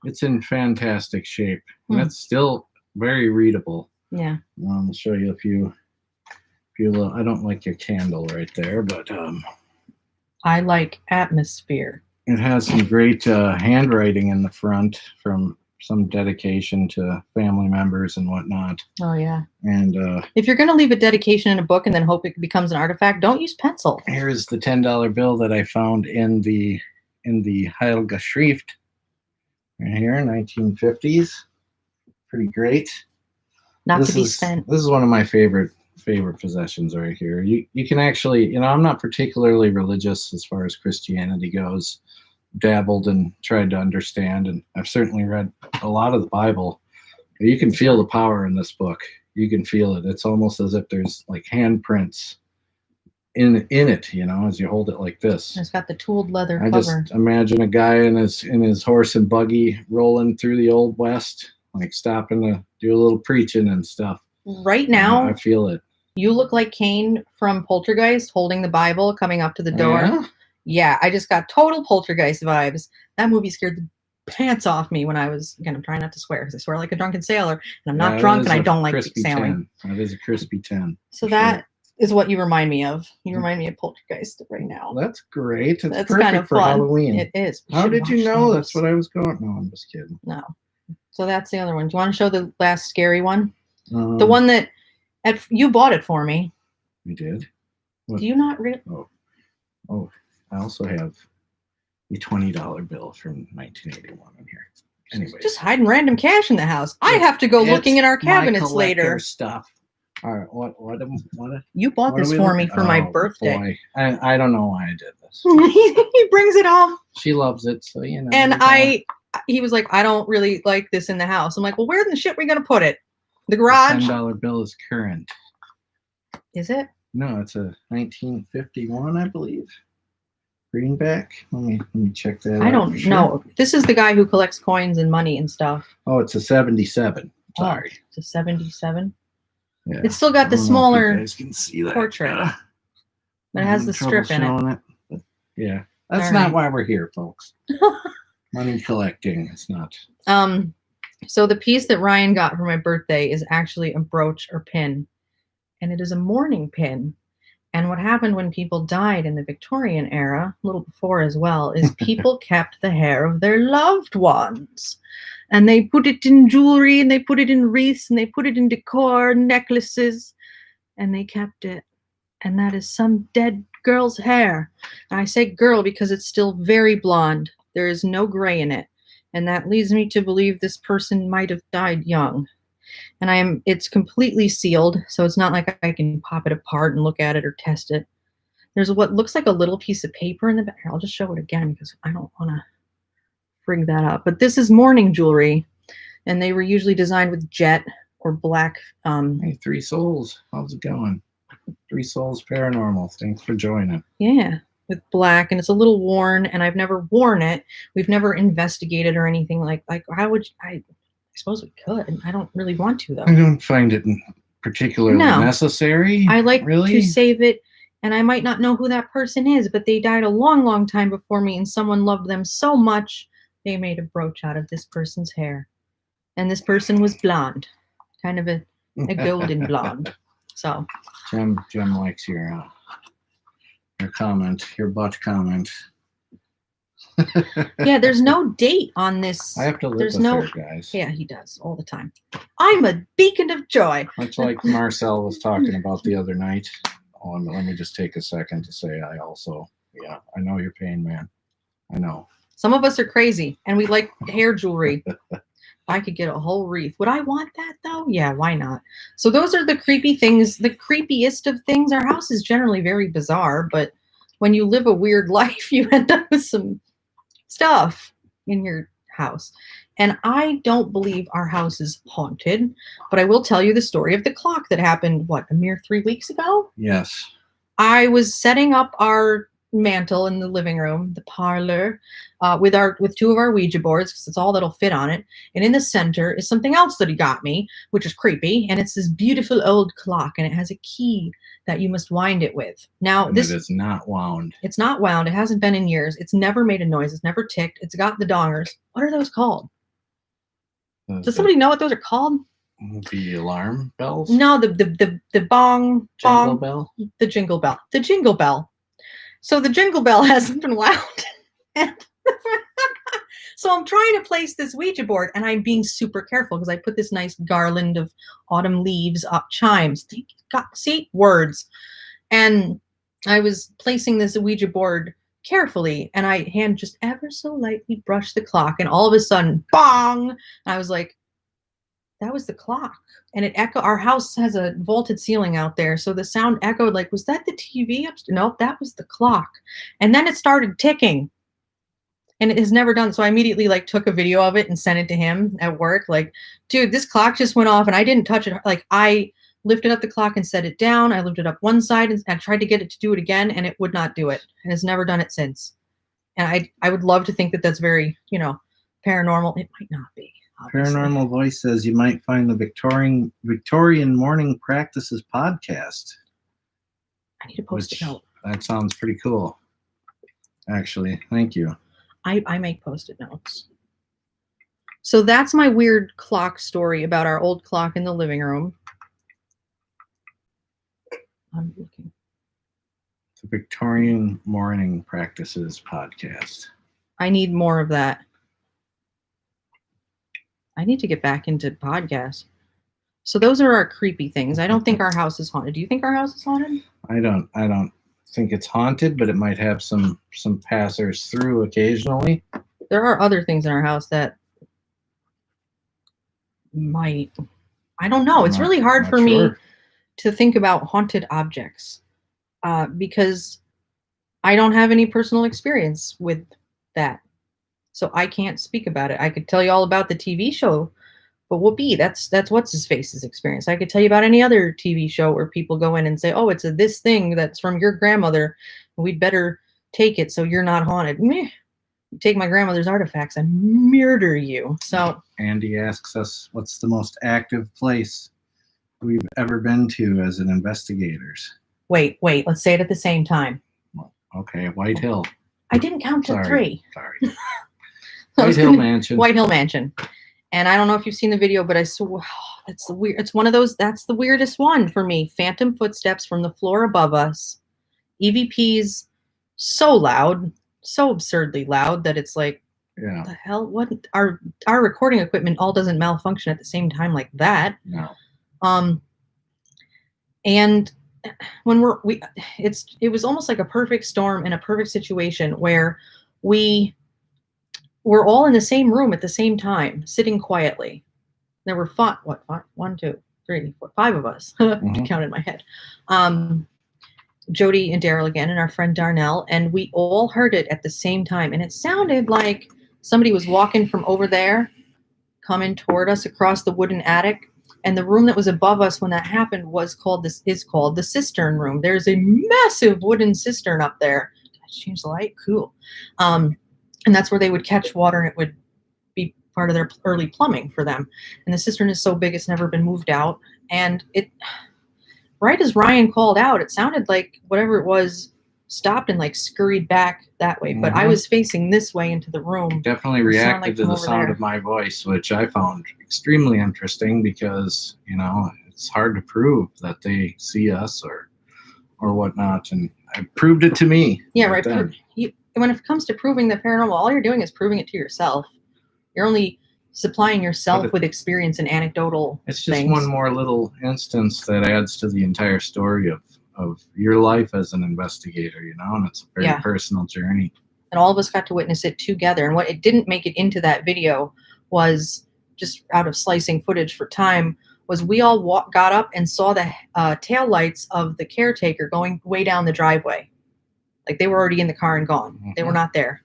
It's in fantastic shape. And it's still very readable. Yeah. I'll show you a few little, I don't like your candle right there, but I like atmosphere. It has some great handwriting in the front from some dedication to family members and whatnot. Oh yeah. And if you're going to leave a dedication in a book and then hope it becomes an artifact, don't use pencil. Here's the $10 bill that I found in the Heilige Schrift right here, 1950s. Pretty great. Not to be spent. This is one of my favorite possessions right here. You can actually, I'm not particularly religious as far as Christianity goes. Dabbled and tried to understand, and I've certainly read a lot of the Bible. You can feel the power in this book. You can feel it. It's almost as if there's like handprints in it, as you hold it like this. It's got the tooled leather cover. I just imagine a guy in his horse and buggy rolling through the Old West, like stopping to do a little preaching and stuff. Right now, I feel it. You look like Kane from Poltergeist holding the Bible coming up to the door. Yeah? Yeah, I just got total Poltergeist vibes. That movie scared the pants off me when I was, again, I'm trying not to swear because I swear like a drunken sailor, and I'm not drunk and I don't like sailing. 10. That is a crispy 10. So that is what you remind me of. You remind me of Poltergeist right now. That's great. It's That's perfect kind of for fun. Halloween. It is. How did you know that's what I was going? No, I'm just kidding. No. So that's the other one. Do you want to show the last scary one? The one that you bought it for me. We did. What? Do you not really? Oh. I also have a $20 bill from 1981 in here. Anyway, just hiding random cash in the house. I have to go looking in our cabinets later. Stuff. All right, what? You bought this for me for my birthday. Boy. I don't know why I did this. He brings it home. She loves it, so And he was like, I don't really like this in the house. I'm like, well, where in the shit are we gonna put it? The garage. The $10 bill is current. Is it? No, it's a 1951, I believe. Greenback. Let me check that out. I don't know. This is the guy who collects coins and money and stuff. Oh, it's a 77. Sorry. Oh, it's a 77. Yeah. It's still got the smaller you guys can see that. portrait. But it has the strip in it. Yeah. That's not why we're here, folks. Money collecting. It's not. So the piece that Ryan got for my birthday is actually a brooch or pin. And it is a mourning pin. And what happened when people died in the Victorian era, a little before as well, is people kept the hair of their loved ones. And they put it in jewelry, and they put it in wreaths, and they put it in decor, necklaces, and they kept it. And that is some dead girl's hair. And I say girl because it's still very blonde. There is no gray in it. And that leads me to believe this person might have died young. And it's completely sealed, so it's not like I can pop it apart and look at it or test it. There's what looks like a little piece of paper in the back. I'll just show it again because I don't want to frig that up. But this is mourning jewelry, and they were usually designed with jet or black. Hey, Three Souls. How's it going? Three Souls Paranormal. Thanks for joining. Yeah, with black, and it's a little worn, and I've never worn it. We've never investigated or anything like how would I suppose we could. I don't really want to, though. I don't find it particularly necessary. I like to save it, and I might not know who that person is, but they died a long, long time before me, and someone loved them so much, they made a brooch out of this person's hair. And this person was blonde, kind of a golden blonde. So Jem likes your comment, your butt comment. Yeah, there's no date on this. I have to live with her, guys. Yeah, he does all the time. I'm a beacon of joy. Much like Marcel was talking about the other night. Let me just take a second to say I also, I know your pain, man. I know. Some of us are crazy and we like hair jewelry. If I could get a whole wreath. Would I want that though? Yeah, why not? So those are the creepy things, the creepiest of things. Our house is generally very bizarre, but when you live a weird life, you end up with some stuff in your house. And I don't believe our house is haunted, but I will tell you the story of the clock that happened, what, a mere 3 weeks ago? Yes. I was setting up our mantle in the living room, the parlor, with two of our Ouija boards because it's all that'll fit on it. And in the center is something else that he got me, which is creepy. And it's this beautiful old clock, and it has a key that you must wind it with. Now, And it is not wound. It's not wound. It hasn't been in years. It's never made a noise. It's never ticked. It's got the dongers. What are those called? Does somebody know what those are called? The alarm bells? No, the bong. Jingle bell? The jingle bell. The jingle bell. So the jingle bell hasn't been wound. So I'm trying to place this Ouija board, and I'm being super careful because I put this nice garland of autumn leaves up chimes. See? Words. And I was placing this Ouija board carefully, and I hand just ever so lightly brushed the clock, and all of a sudden, bong! And I was like, that was the clock. And it echoed. Our house has a vaulted ceiling out there, so the sound echoed like, was that the TV upstairs? Nope, that was the clock. And then it started ticking. And it has never done. So I immediately like took a video of it and sent it to him at work. Like, dude, this clock just went off and I didn't touch it. Like, I lifted up the clock and set it down. I lifted up one side and I tried to get it to do it again, and it would not do it. And it's never done it since. And I would love to think that that's very, paranormal. It might not be. Obviously. Paranormal Voice says you might find the Victorian Morning Practices podcast. I need to post it out. That sounds pretty cool. Actually, thank you. I make post-it notes. So that's my weird clock story about our old clock in the living room. I'm looking. The Victorian Morning Practices podcast. I need more of that. I need to get back into podcasts. So those are our creepy things. I don't think our house is haunted. Do you think our house is haunted? I don't think it's haunted, but it might have some passers through occasionally. There are other things in our house that might. I don't know. It's really hard for me to think about haunted objects because I don't have any personal experience with that. So I can't speak about it. I could tell you all about the TV show, but whoopee, that's what's his face's experience. I could tell you about any other TV show where people go in and say, "Oh, it's this thing that's from your grandmother. We'd better take it so you're not haunted." Meh. You take my grandmother's artifacts and murder you. So Andy asks us, "What's the most active place we've ever been to as an investigators?" Wait. Let's say it at the same time. Okay, White Hill. I didn't count to 3. Sorry. White Hill Mansion. White Hill Mansion. And I don't know if you've seen the video, but I swear, that's the weird. It's one of those. That's the weirdest one for me. Phantom footsteps from the floor above us. EVPs so loud, so absurdly loud that it's like, yeah. What the hell? What our recording equipment all doesn't malfunction at the same time like that. No. And when it was almost like a perfect storm and a perfect situation where we're all in the same room at the same time, sitting quietly. There were 5 of us. Mm-hmm. Count in my head. Jody and Daryl again, and our friend Darnell, and we all heard it at the same time. And it sounded like somebody was walking from over there, coming toward us across the wooden attic. And the room that was above us when that happened is called the cistern room. There's a massive wooden cistern up there. Did I change the light? Cool. And that's where they would catch water, and it would be part of their early plumbing for them. And the cistern is so big, it's never been moved out. And right as Ryan called out, it sounded like whatever it was stopped and like scurried back that way. But I was facing this way into the room. Definitely reacted to the sound of my voice, which I found extremely interesting because, it's hard to prove that they see us or whatnot. And I proved it to me. Yeah, right. When it comes to proving the paranormal, all you're doing is proving it to yourself. You're only supplying yourself with experience and anecdotal It's just things. one more little instance that adds to the entire story of your life as an investigator, and it's a very personal journey. and all of us got to witness it together. And what it didn't make it into that video was, just out of slicing footage for time, was we all got up and saw the tail lights of the caretaker going way down the driveway. Like they were already in the car and gone. They were not there.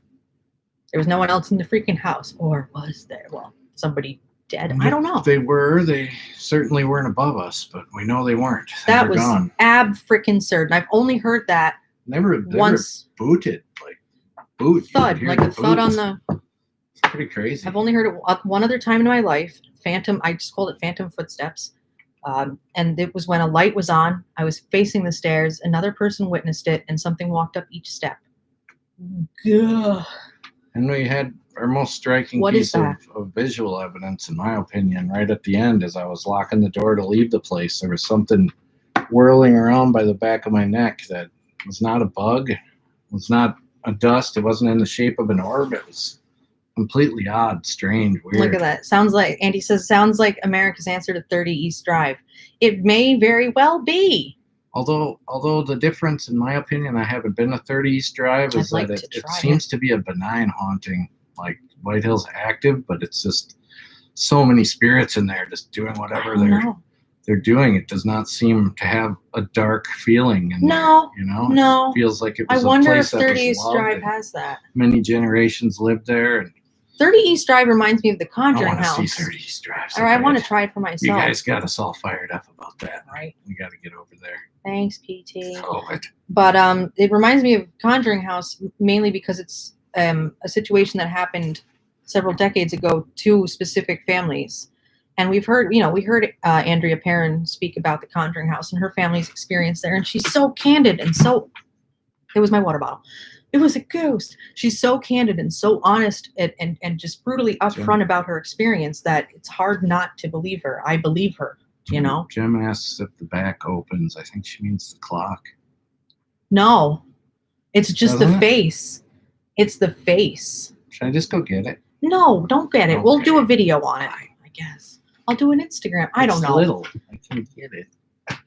There was no one else in the freaking house. Or was there? Well, somebody dead. I don't know. If they were, they certainly weren't above us, but we know they weren't. That was ab-freaking-surd. And I've only heard that once. Booted, like boot. Thud, like a thud on the... It's pretty crazy. I've only heard it one other time in my life. Phantom, I just called it phantom footsteps. And it was when a light was on. I was facing the stairs. Another person witnessed it, and something walked up each step. Ugh. And we had our most striking piece of visual evidence, in my opinion, right at the end as I was locking the door to leave the place. There was something whirling around by the back of my neck that was not a bug, was not a dust. It wasn't in the shape of an orb. It was completely odd, strange, weird. Look at that. Sounds like, Andy says, sounds like America's answer to 30 East Drive. It may very well be. Although the difference, in my opinion, I haven't been to 30 East Drive, is that it seems to be a benign haunting. Like White Hill's active, but it's just so many spirits in there just doing whatever they're doing. It does not seem to have a dark feeling in there. You know? No. It feels like it was I wonder place if 30 East Drive has that. Many generations lived there. And 30 East Drive reminds me of the Conjuring House. I want to see 30 East Drive. Or I want to try it for myself. You guys got us all fired up about that. Right. We got to get over there. Thanks, PT. COVID. But it reminds me of Conjuring House mainly because it's a situation that happened several decades ago to specific families. And we've heard, we heard Andrea Perrin speak about the Conjuring House and her family's experience there. And she's so candid and so, it was my water bottle. It was a ghost. She's so candid and so honest and just brutally upfront about her experience that it's hard not to believe her. I believe her, Jim asks if the back opens. I think she means the clock. No, it's just the face. It's the face. Should I just go get it? No, don't get it. Okay. We'll do a video on it, I guess. I'll do an Instagram. I don't know. Little. I can't get it.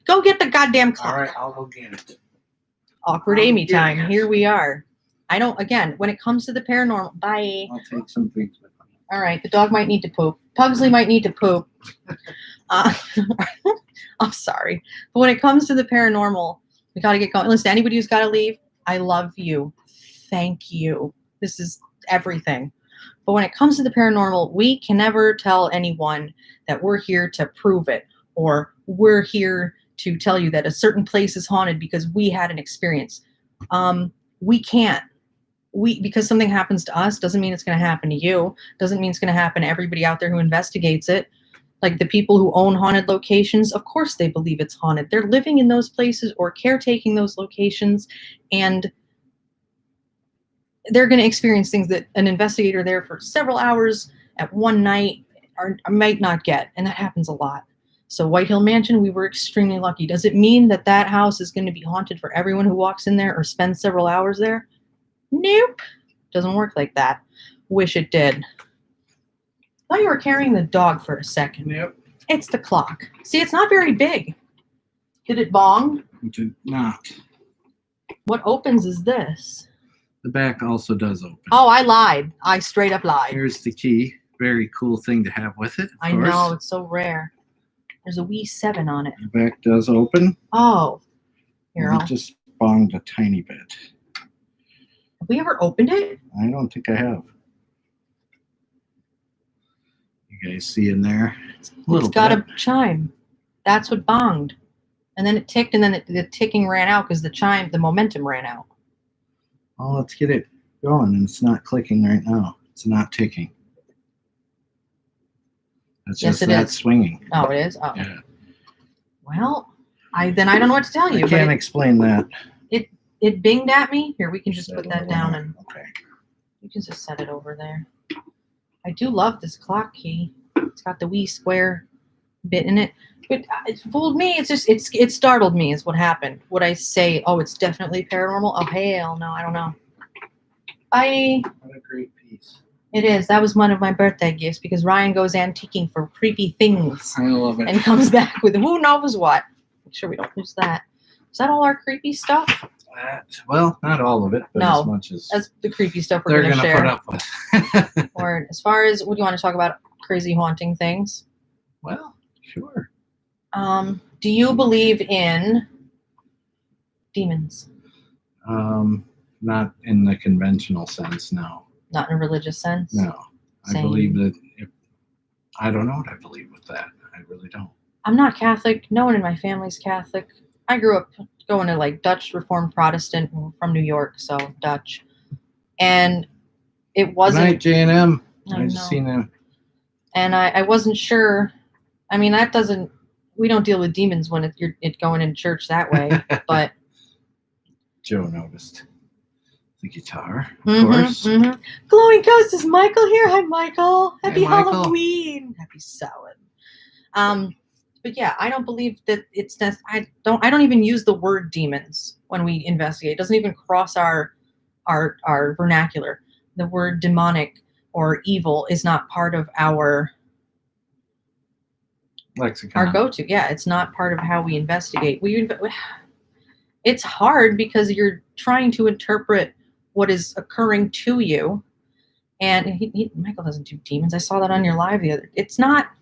Go get the goddamn clock. All right, I'll go get it. Awkward Amy time. Here we are. Again, when it comes to the paranormal, bye. I'll take some things with me. All right, the dog might need to poop. Pugsley might need to poop. I'm sorry. But when it comes to the paranormal, we got to get going. Listen, anybody who's got to leave, I love you. Thank you. This is everything. But when it comes to the paranormal, we can never tell anyone that we're here to prove it or we're here to tell you that a certain place is haunted because we had an experience. We can't. Because something happens to us doesn't mean it's going to happen to you. Doesn't mean it's going to happen to everybody out there who investigates it. Like the people who own haunted locations, of course they believe it's haunted. They're living in those places or caretaking those locations, and they're going to experience things that an investigator there for several hours at one night might not get, and that happens a lot. So White Hill Mansion, we were extremely lucky. Does it mean that that house is going to be haunted for everyone who walks in there or spends several hours there? Nope. Doesn't work like that. Wish it did. Thought you were carrying the dog for a second. Yep. It's the clock. See, it's not very big. Did it bong? It did not. What opens is this. The back also does open. Oh, I lied. I straight up lied. Here's the key. Very cool thing to have with it. I know. It's so rare. There's a wee 7 on it. The back does open. Oh. Here, it just bonged a tiny bit. Have we ever opened it? I don't think I have. You guys see in there? It's got a chime. That's what bonged. And then it ticked, and then the ticking ran out because the momentum ran out. Oh, let's get it going. And it's not clicking right now. It's not ticking. It's just that swinging. Oh, it is? Oh. Yeah. Well, I don't know what to tell you. I can't explain that. It binged at me. Here, we can just put that down and okay. You can just set it over there. I do love this clock key. It's got the wee square bit in it. But it fooled me. It startled me is what happened. Would I say, oh, it's definitely paranormal? Oh, hell no, I don't know. Bye. What a great piece. It is. That was one of my birthday gifts because Ryan goes antiquing for creepy things. I love it. And comes back with who knows what. Make sure we don't lose that. Is that all our creepy stuff? Well, not all of it, but No, as much as that's the creepy stuff we're they're going to gonna share. put up with. Or as far as, what do you want to talk about? Crazy haunting things. Well, sure. Do you believe in demons? Not in the conventional sense, no. Not in a religious sense? No. Same. I believe that I don't know what I believe with that. I really don't. I'm not Catholic. No one in my family's Catholic. I grew up going to like Dutch Reformed Protestant from New York, so Dutch. And it Good wasn't. night, J&M. I I just know. seen him. And I wasn't sure. I mean, that doesn't. We don't deal with demons when you're going in church that way. But Joe noticed the guitar, of course. Mm-hmm. Glowing Ghost, is Michael here? Hi, Michael. Happy Michael. Halloween. Happy Samhain. But yeah, I don't believe that it's I don't even use the word demons when we investigate. It doesn't even cross our vernacular. The word demonic or evil is not part of our Lexicon. our go-to. Yeah, it's not part of how we investigate. It's hard because you're trying to interpret what is occurring to you. And Michael doesn't do demons. I saw that on your live the other. It's not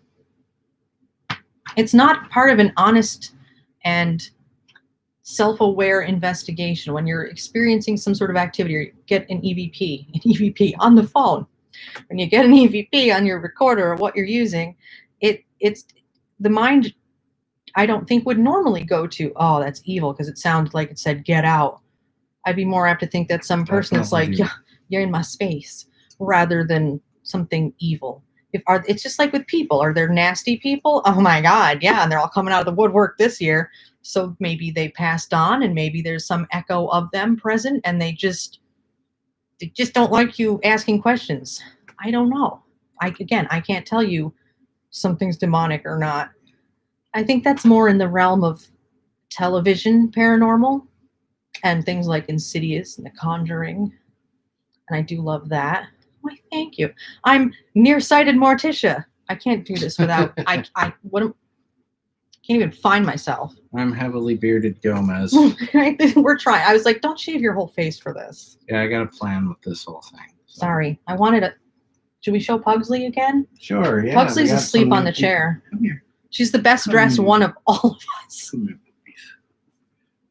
part of an honest and self-aware investigation. When you're experiencing some sort of activity, or you get an EVP on the phone. When you get an EVP on your recorder or what you're using, it's the mind. I don't think would normally go to, oh, that's evil, because it sounded like it said get out. I'd be more apt to think that some person that's like, yeah, you're in my space, rather than something evil. It's just like with people. Are there nasty people? Oh my God, yeah, and they're all coming out of the woodwork this year. So maybe they passed on, and maybe there's some echo of them present, and they just don't like you asking questions. I don't know. I can't tell you something's demonic or not. I think that's more in the realm of television paranormal and things like Insidious and The Conjuring. And I do love that. Why, thank you. I'm nearsighted Morticia. I can't do this without can't even find myself. I'm heavily bearded Gomez. We're trying. I was like, don't shave your whole face for this. Yeah, I got a plan with this whole thing. So. Sorry. I wanted to. Should we show Pugsley again? Sure, yeah. Pugsley's asleep on the chair. Come here. She's the best dressed one of all of us. Come here, puppies.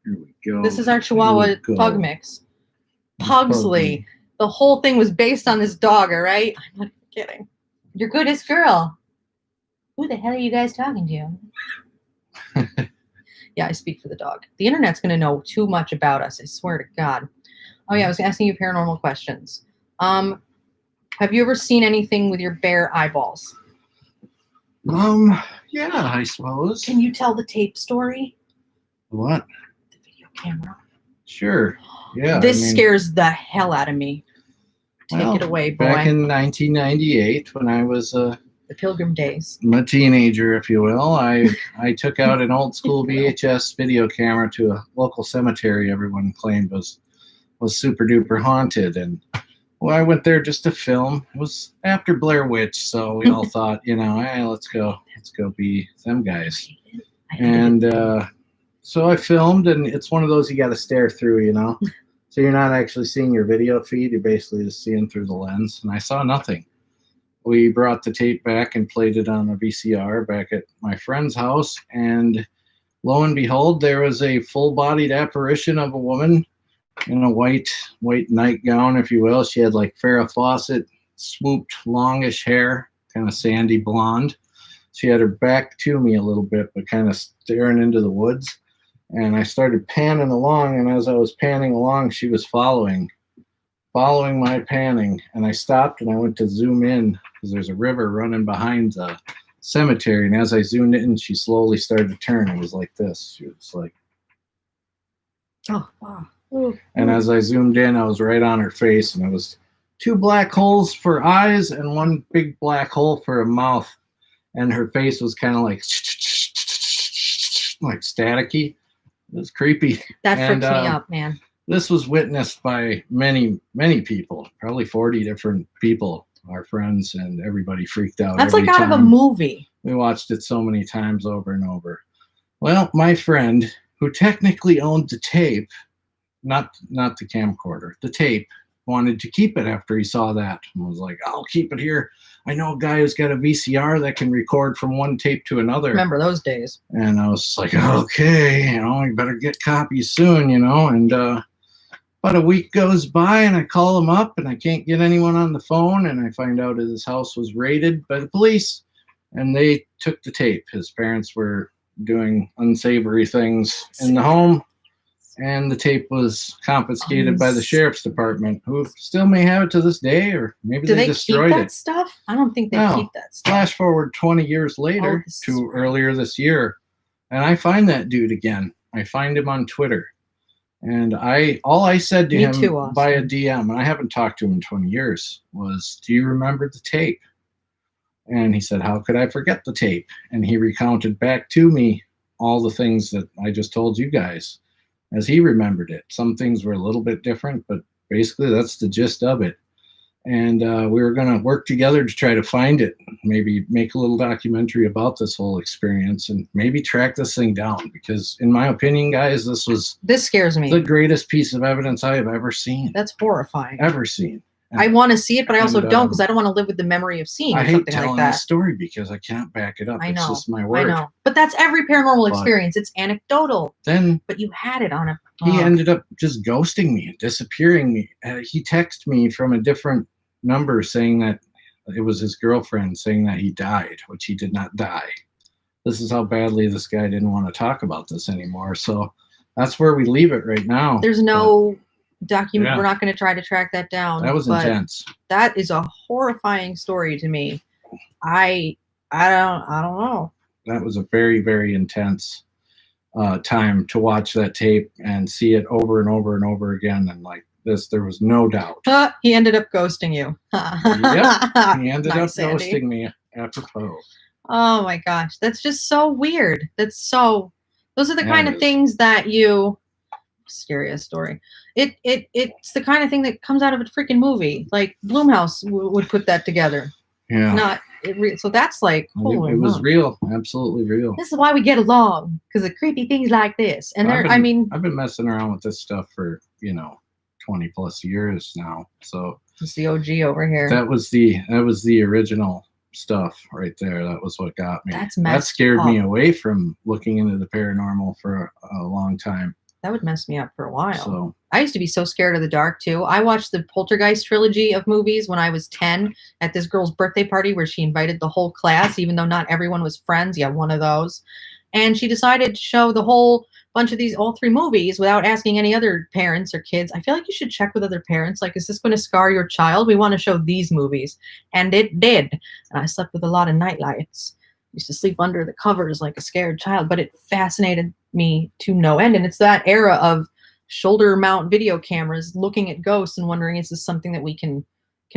Here we go. This is our Chihuahua Pug mix. Pugsley. The whole thing was based on this dog, all right? I'm not kidding. Your goodest girl. Who the hell are you guys talking to? Yeah, I speak for the dog. The internet's going to know too much about us, I swear to God. Oh, yeah, I was asking you paranormal questions. Have you ever seen anything with your bare eyeballs? Yeah, I suppose. Can you tell the tape story? What? The video camera. Sure. Yeah. This scares the hell out of me. Take it away, boy. Back in 1998, when I was the Pilgrim days. A teenager, if you will, I took out an old school VHS video camera to a local cemetery everyone claimed was super duper haunted, and well, I went there just to film. It was after Blair Witch, so we all thought, hey, let's go be them guys. And so I filmed, and it's one of those you got to stare through, So you're not actually seeing your video feed. You're basically just seeing through the lens. And I saw nothing. We brought the tape back and played it on a VCR back at my friend's house. And lo and behold, there was a full-bodied apparition of a woman in a white nightgown, if you will. She had like Farrah Fawcett swooped longish hair, kind of sandy blonde. She had her back to me a little bit, but kind of staring into the woods. And I started panning along, and as I was panning along, she was following my panning. And I stopped, and I went to zoom in because there's a river running behind the cemetery. And as I zoomed in, she slowly started to turn. It was like this. She was like, oh, wow. And as I zoomed in, I was right on her face, and it was 2 black holes for eyes and 1 big black hole for a mouth. And her face was kind of like staticky. It was creepy. That freaks me out, man. This was witnessed by many, many people, probably 40 different people, our friends, and everybody freaked out. That's like out of a movie. We watched it so many times over and over. Well, my friend, who technically owned the tape, not the camcorder, the tape, wanted to keep it after he saw that and was like, I'll keep it here. I know a guy who's got a VCR that can record from one tape to another. Remember those days. And I was like, okay, you better get copies soon, and about a week goes by and I call him up and I can't get anyone on the phone, and I find out that his house was raided by the police and they took the tape. His parents were doing unsavory things in the home, and the tape was confiscated by the sheriff's department, who still may have it to this day, or maybe Do they they destroyed keep that it. stuff? I don't think they No. keep that stuff. Flash forward 20 years later to earlier this year, and I find that dude again. I find him on Twitter, and all I said to him by a DM, and I haven't talked to him in 20 years, was, do you remember the tape? And he said, how could I forget the tape? And he recounted back to me all the things that I just told you guys as he remembered it. Some things were a little bit different, but basically that's the gist of it. And we were going to work together to try to find it, maybe make a little documentary about this whole experience, and maybe track this thing down, because in my opinion, guys, this scares me. The greatest piece of evidence I have ever seen. That's horrifying. Ever seen. And I want to see it, but I also don't, because I don't want to live with the memory of seeing something like that. I hate telling this story because I can't back it up. I know. It's just my word. I know. But that's every paranormal experience. It's anecdotal. But you had it on a... He ended up just ghosting me and disappearing me. He texted me from a different number saying that it was his girlfriend, saying that he died, which he did not die. This is how badly this guy didn't want to talk about this anymore. So that's where we leave it right now. There's no... document. We're not going to try to track that down. That was intense. That is a horrifying story to me. I don't know. That was a very, very intense time to watch that tape and see it over and over and over again. And like this, there was no doubt. He ended up ghosting you. Yep. He ended up ghosting me apropos. Oh my gosh. That's just so weird. Those are the kind of things that scariest story. It's the kind of thing that comes out of a freaking movie. Like Blumhouse would put that together. Yeah. So that's like, it was real, absolutely real. This is why we get along, because of creepy things like this. And I've been messing around with this stuff for 20 plus years now. So it's the OG over here. That was the original stuff right there. That was what got me. That scared me away from looking into the paranormal for a long time. That would mess me up for a while. So, I used to be so scared of the dark, too. I watched the Poltergeist trilogy of movies when I was 10 at this girl's birthday party where she invited the whole class, even though not everyone was friends. Yeah, one of those. And she decided to show the whole bunch of all 3 movies without asking any other parents or kids. I feel like you should check with other parents. Like, is this going to scar your child? We want to show these movies. And it did. And I slept with a lot of nightlights. Used to sleep under the covers like a scared child, but it fascinated me to no end. And it's that era of shoulder mount video cameras looking at ghosts and wondering, is this something that can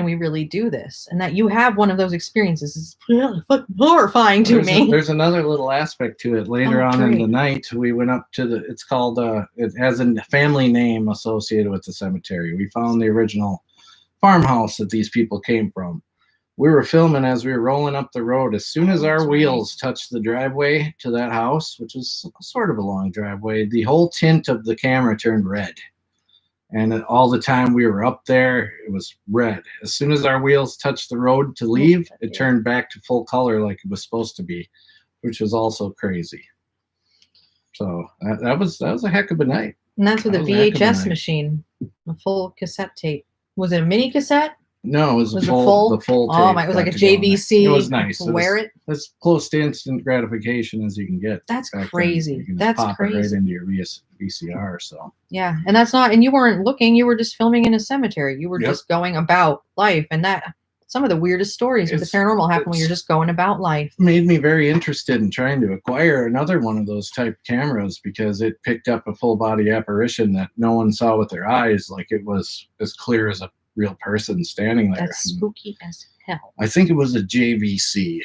we really do this? And that you have one of those experiences is really fucking horrifying to me. There's another little aspect to it. Later on in the night, we went up to it's called, it has a family name associated with the cemetery. We found the original farmhouse that these people came from. We were filming as we were rolling up the road. As soon as our wheels touched the driveway to that house, which was sort of a long driveway, the whole tint of the camera turned red. And all the time we were up there, it was red. As soon as our wheels touched the road to leave, it turned back to full color like it was supposed to be, which was also crazy. So that was a heck of a night. And that's with a VHS machine, a full cassette tape. Was it a mini cassette? No, it was the full tape. Oh my! It was like a JVC. It was nice. Wear it. As close to instant gratification as you can get. That's crazy. You can just pop it right into your VCR. So yeah, and that's not. And you weren't looking. You were just filming in a cemetery. You were just going about life, and that some of the weirdest stories with the paranormal happen when you're just going about life. Made me very interested in trying to acquire another one of those type cameras because it picked up a full body apparition that no one saw with their eyes. Like it was as clear as a real person standing there. That's spooky as hell. I think it was a JVC.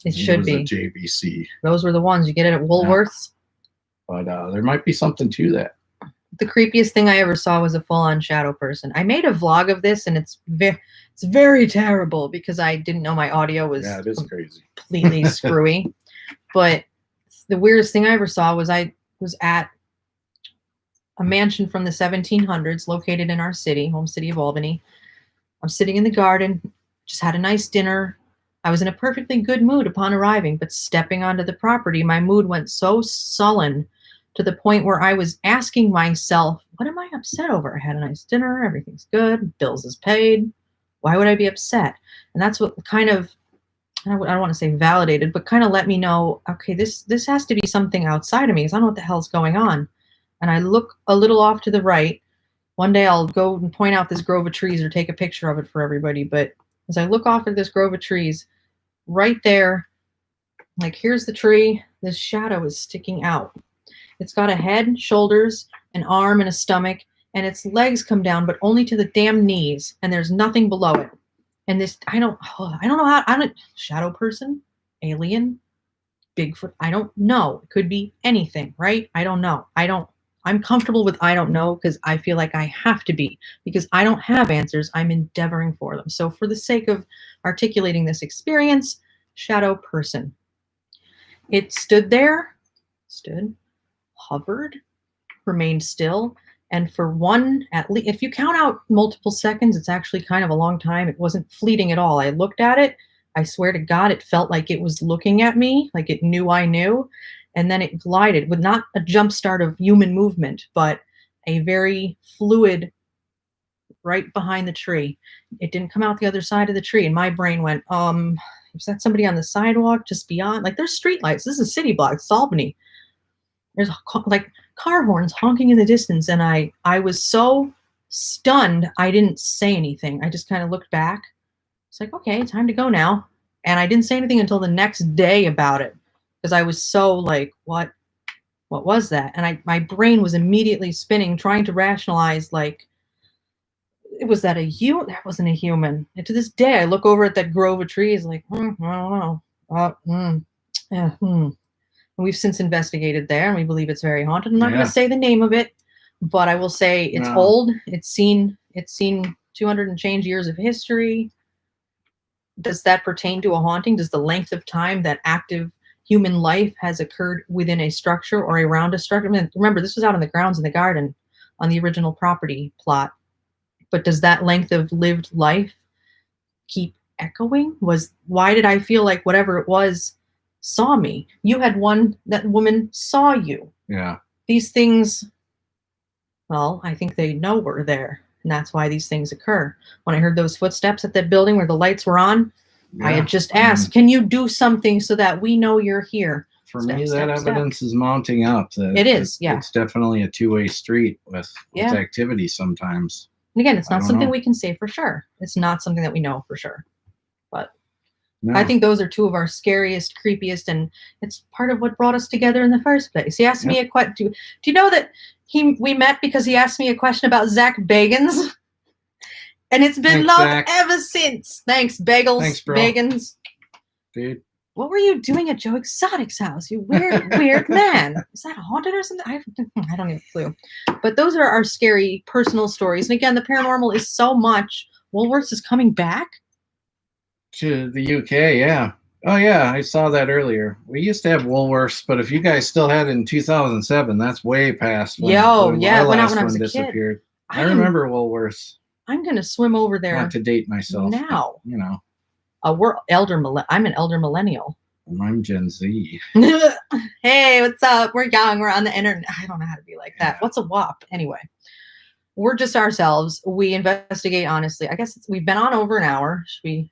It should be a JVC. Those were the ones you get it at Woolworths. But there might be something to that. The creepiest thing I ever saw was a full-on shadow person. I made a vlog of this, and it's very terrible because I didn't know my audio was it is crazy, completely screwy. But the weirdest thing I ever saw was I was at a mansion from the 1700s located in our city, home city of Albany. I'm sitting in the garden, just had a nice dinner. I was in a perfectly good mood upon arriving, but stepping onto the property, my mood went so sullen to the point where I was asking myself, what am I upset over? I had a nice dinner, everything's good, bills is paid. Why would I be upset? And that's what kind of, I don't want to say validated, but kind of let me know, okay, this has to be something outside of me because I don't know what the hell's going on. And I look a little off to the right. One day I'll go and point out this grove of trees or take a picture of it for everybody. But as I look off at this grove of trees, right there, like here's the tree, this shadow is sticking out. It's got a head, shoulders, an arm, and a stomach, and its legs come down, but only to the damn knees, and there's nothing below it. And this, I don't know how, shadow person, alien, Bigfoot, I don't know. It could be anything, right? I don't know. I'm comfortable with I don't know because I feel like I have to be because I don't have answers. I'm endeavoring for them. So for the sake of articulating this experience, shadow person. It stood there, hovered, remained still, and for one, at least, if you count out multiple seconds, it's actually kind of a long time. It wasn't fleeting at all. I looked at it. I swear to God, it felt like it was looking at me, like it knew I knew. And then it glided with not a jump start of human movement, but a very fluid right behind the tree. It didn't come out the other side of the tree. And my brain went, is that somebody on the sidewalk just beyond? Like there's streetlights. This is a city block. It's Albany. There's like car horns honking in the distance. And I was so stunned. I didn't say anything. I just kind of looked back. It's like, okay, time to go now. And I didn't say anything until the next day about it because I was so like, what was that? And my brain was immediately spinning, trying to rationalize, like, was that a human? That wasn't a human. And to this day, I look over at that grove of trees like, I don't know. And we've since investigated there, and we believe it's very haunted. I'm not going to say the name of it, but I will say it's old. It's seen 200 and change years of history. Does that pertain to a haunting? Does the length of time that active human life has occurred within a structure or around a structure? I mean, remember, this was out in the grounds in the garden on the original property plot. But does that length of lived life keep echoing? Why did I feel like whatever it was saw me? You had that woman saw you. Yeah. These things, well, I think they know we're there. And that's why these things occur. When I heard those footsteps at that building where the lights were on, I had just asked, can you do something so that we know you're here? For me, that evidence is mounting up. It is, yeah. It's definitely a two-way street with activity sometimes. And again, it's not something we can say for sure. It's not something that we know for sure. But I think those are two of our scariest, creepiest, and it's part of what brought us together in the first place. He asked me a question. Do you know that we met because he asked me a question about Zach Bagans? And it's been love Zach. Ever since. Thanks, Bagels. Thanks, bro. Bagans. Dude. What were you doing at Joe Exotic's house? You weird man. Is that haunted or something? I don't have a clue. But those are our scary personal stories. And again, the paranormal is so much. Woolworths is coming back to the UK, yeah. Oh yeah, I saw that earlier. We used to have Woolworths, but if you guys still had it in 2007, that's way past when my last one disappeared. I remember Woolworths. I'm gonna swim over there. Not to date myself now. But, you know. I'm an elder millennial. I'm Gen Z. Hey, what's up? We're young. We're on the internet. I don't know how to be like that. What's a WAP? Anyway, we're just ourselves. We investigate honestly. I guess we've been on over an hour. Should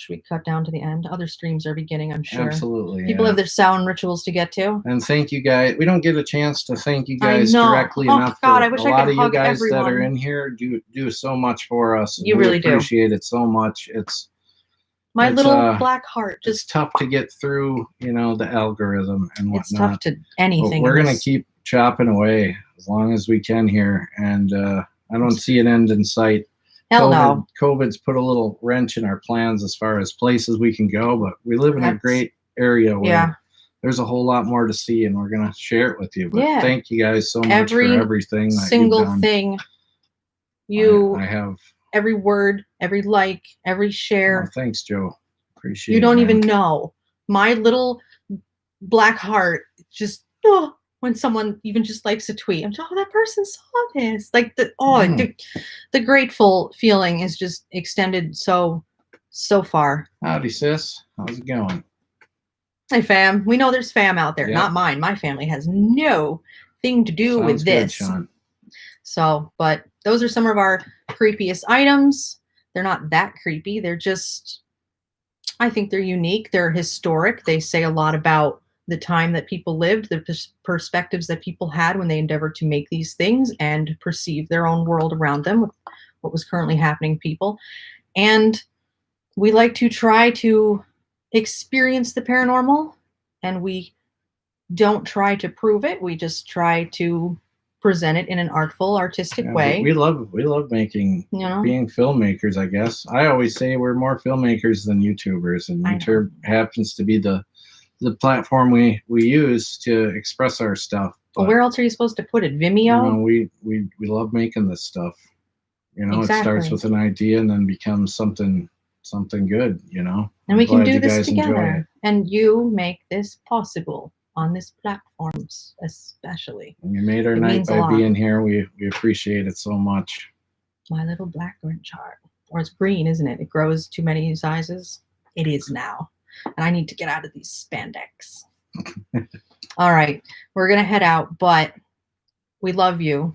we cut down to the end? Other streams are beginning, I'm sure. Absolutely. People have their sound rituals to get to. And thank you guys. We don't get a chance to thank you guys directly enough. God, I wish a lot of you guys everyone. that are in here do so much for us. You really do. Appreciate it so much. It's little black heart. It's tough to get through, the algorithm and whatnot. It's tough to anything. But we're going to keep chopping away as long as we can here. And I don't see an end in sight. Hell no. COVID's put a little wrench in our plans as far as places we can go, but we live in a great area where there's a whole lot more to see, and we're going to share it with you. But thank you guys so much for everything. Single thing. I have every word, every like, every share. Oh, thanks, Joe. Appreciate it. You don't even know. My little black heart just when someone even just likes a tweet. I'm oh, that person saw this. Like the grateful feeling is just extended so far. Howdy, sis. How's it going? Hey, fam. We know there's fam out there. Yep. Not mine. My family has no thing to do with this. Good, Sean. So, but those are some of our creepiest items. They're not that creepy. They're just, I think they're unique. They're historic. They say a lot about the time that people lived, the perspectives that people had when they endeavored to make these things and perceive their own world around them with what was currently happening to people. And we like to try to experience the paranormal, and we don't try to prove it. We just try to present it in an artful, artistic way. We love making, being filmmakers, I guess. I always say we're more filmmakers than YouTubers, and YouTube happens to be the platform we use to express our stuff. But where else are you supposed to put it? Vimeo? We love making this stuff. Exactly. It starts with an idea and then becomes something good, And we can do this together. And you make this possible on this platforms, especially. And you made our night by being here. We appreciate it so much. My little black Grinch heart. Or it's green, isn't it? It grows too many sizes. It is now. And I need to get out of these spandex. All right. We're going to head out, but we love you.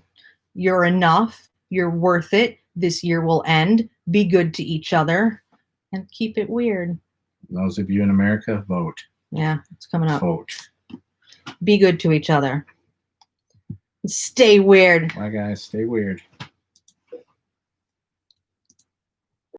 You're enough. You're worth it. This year will end. Be good to each other and keep it weird. Those of you in America, vote. Yeah, it's coming up. Vote. Be good to each other. Stay weird. Bye, guys. Stay weird.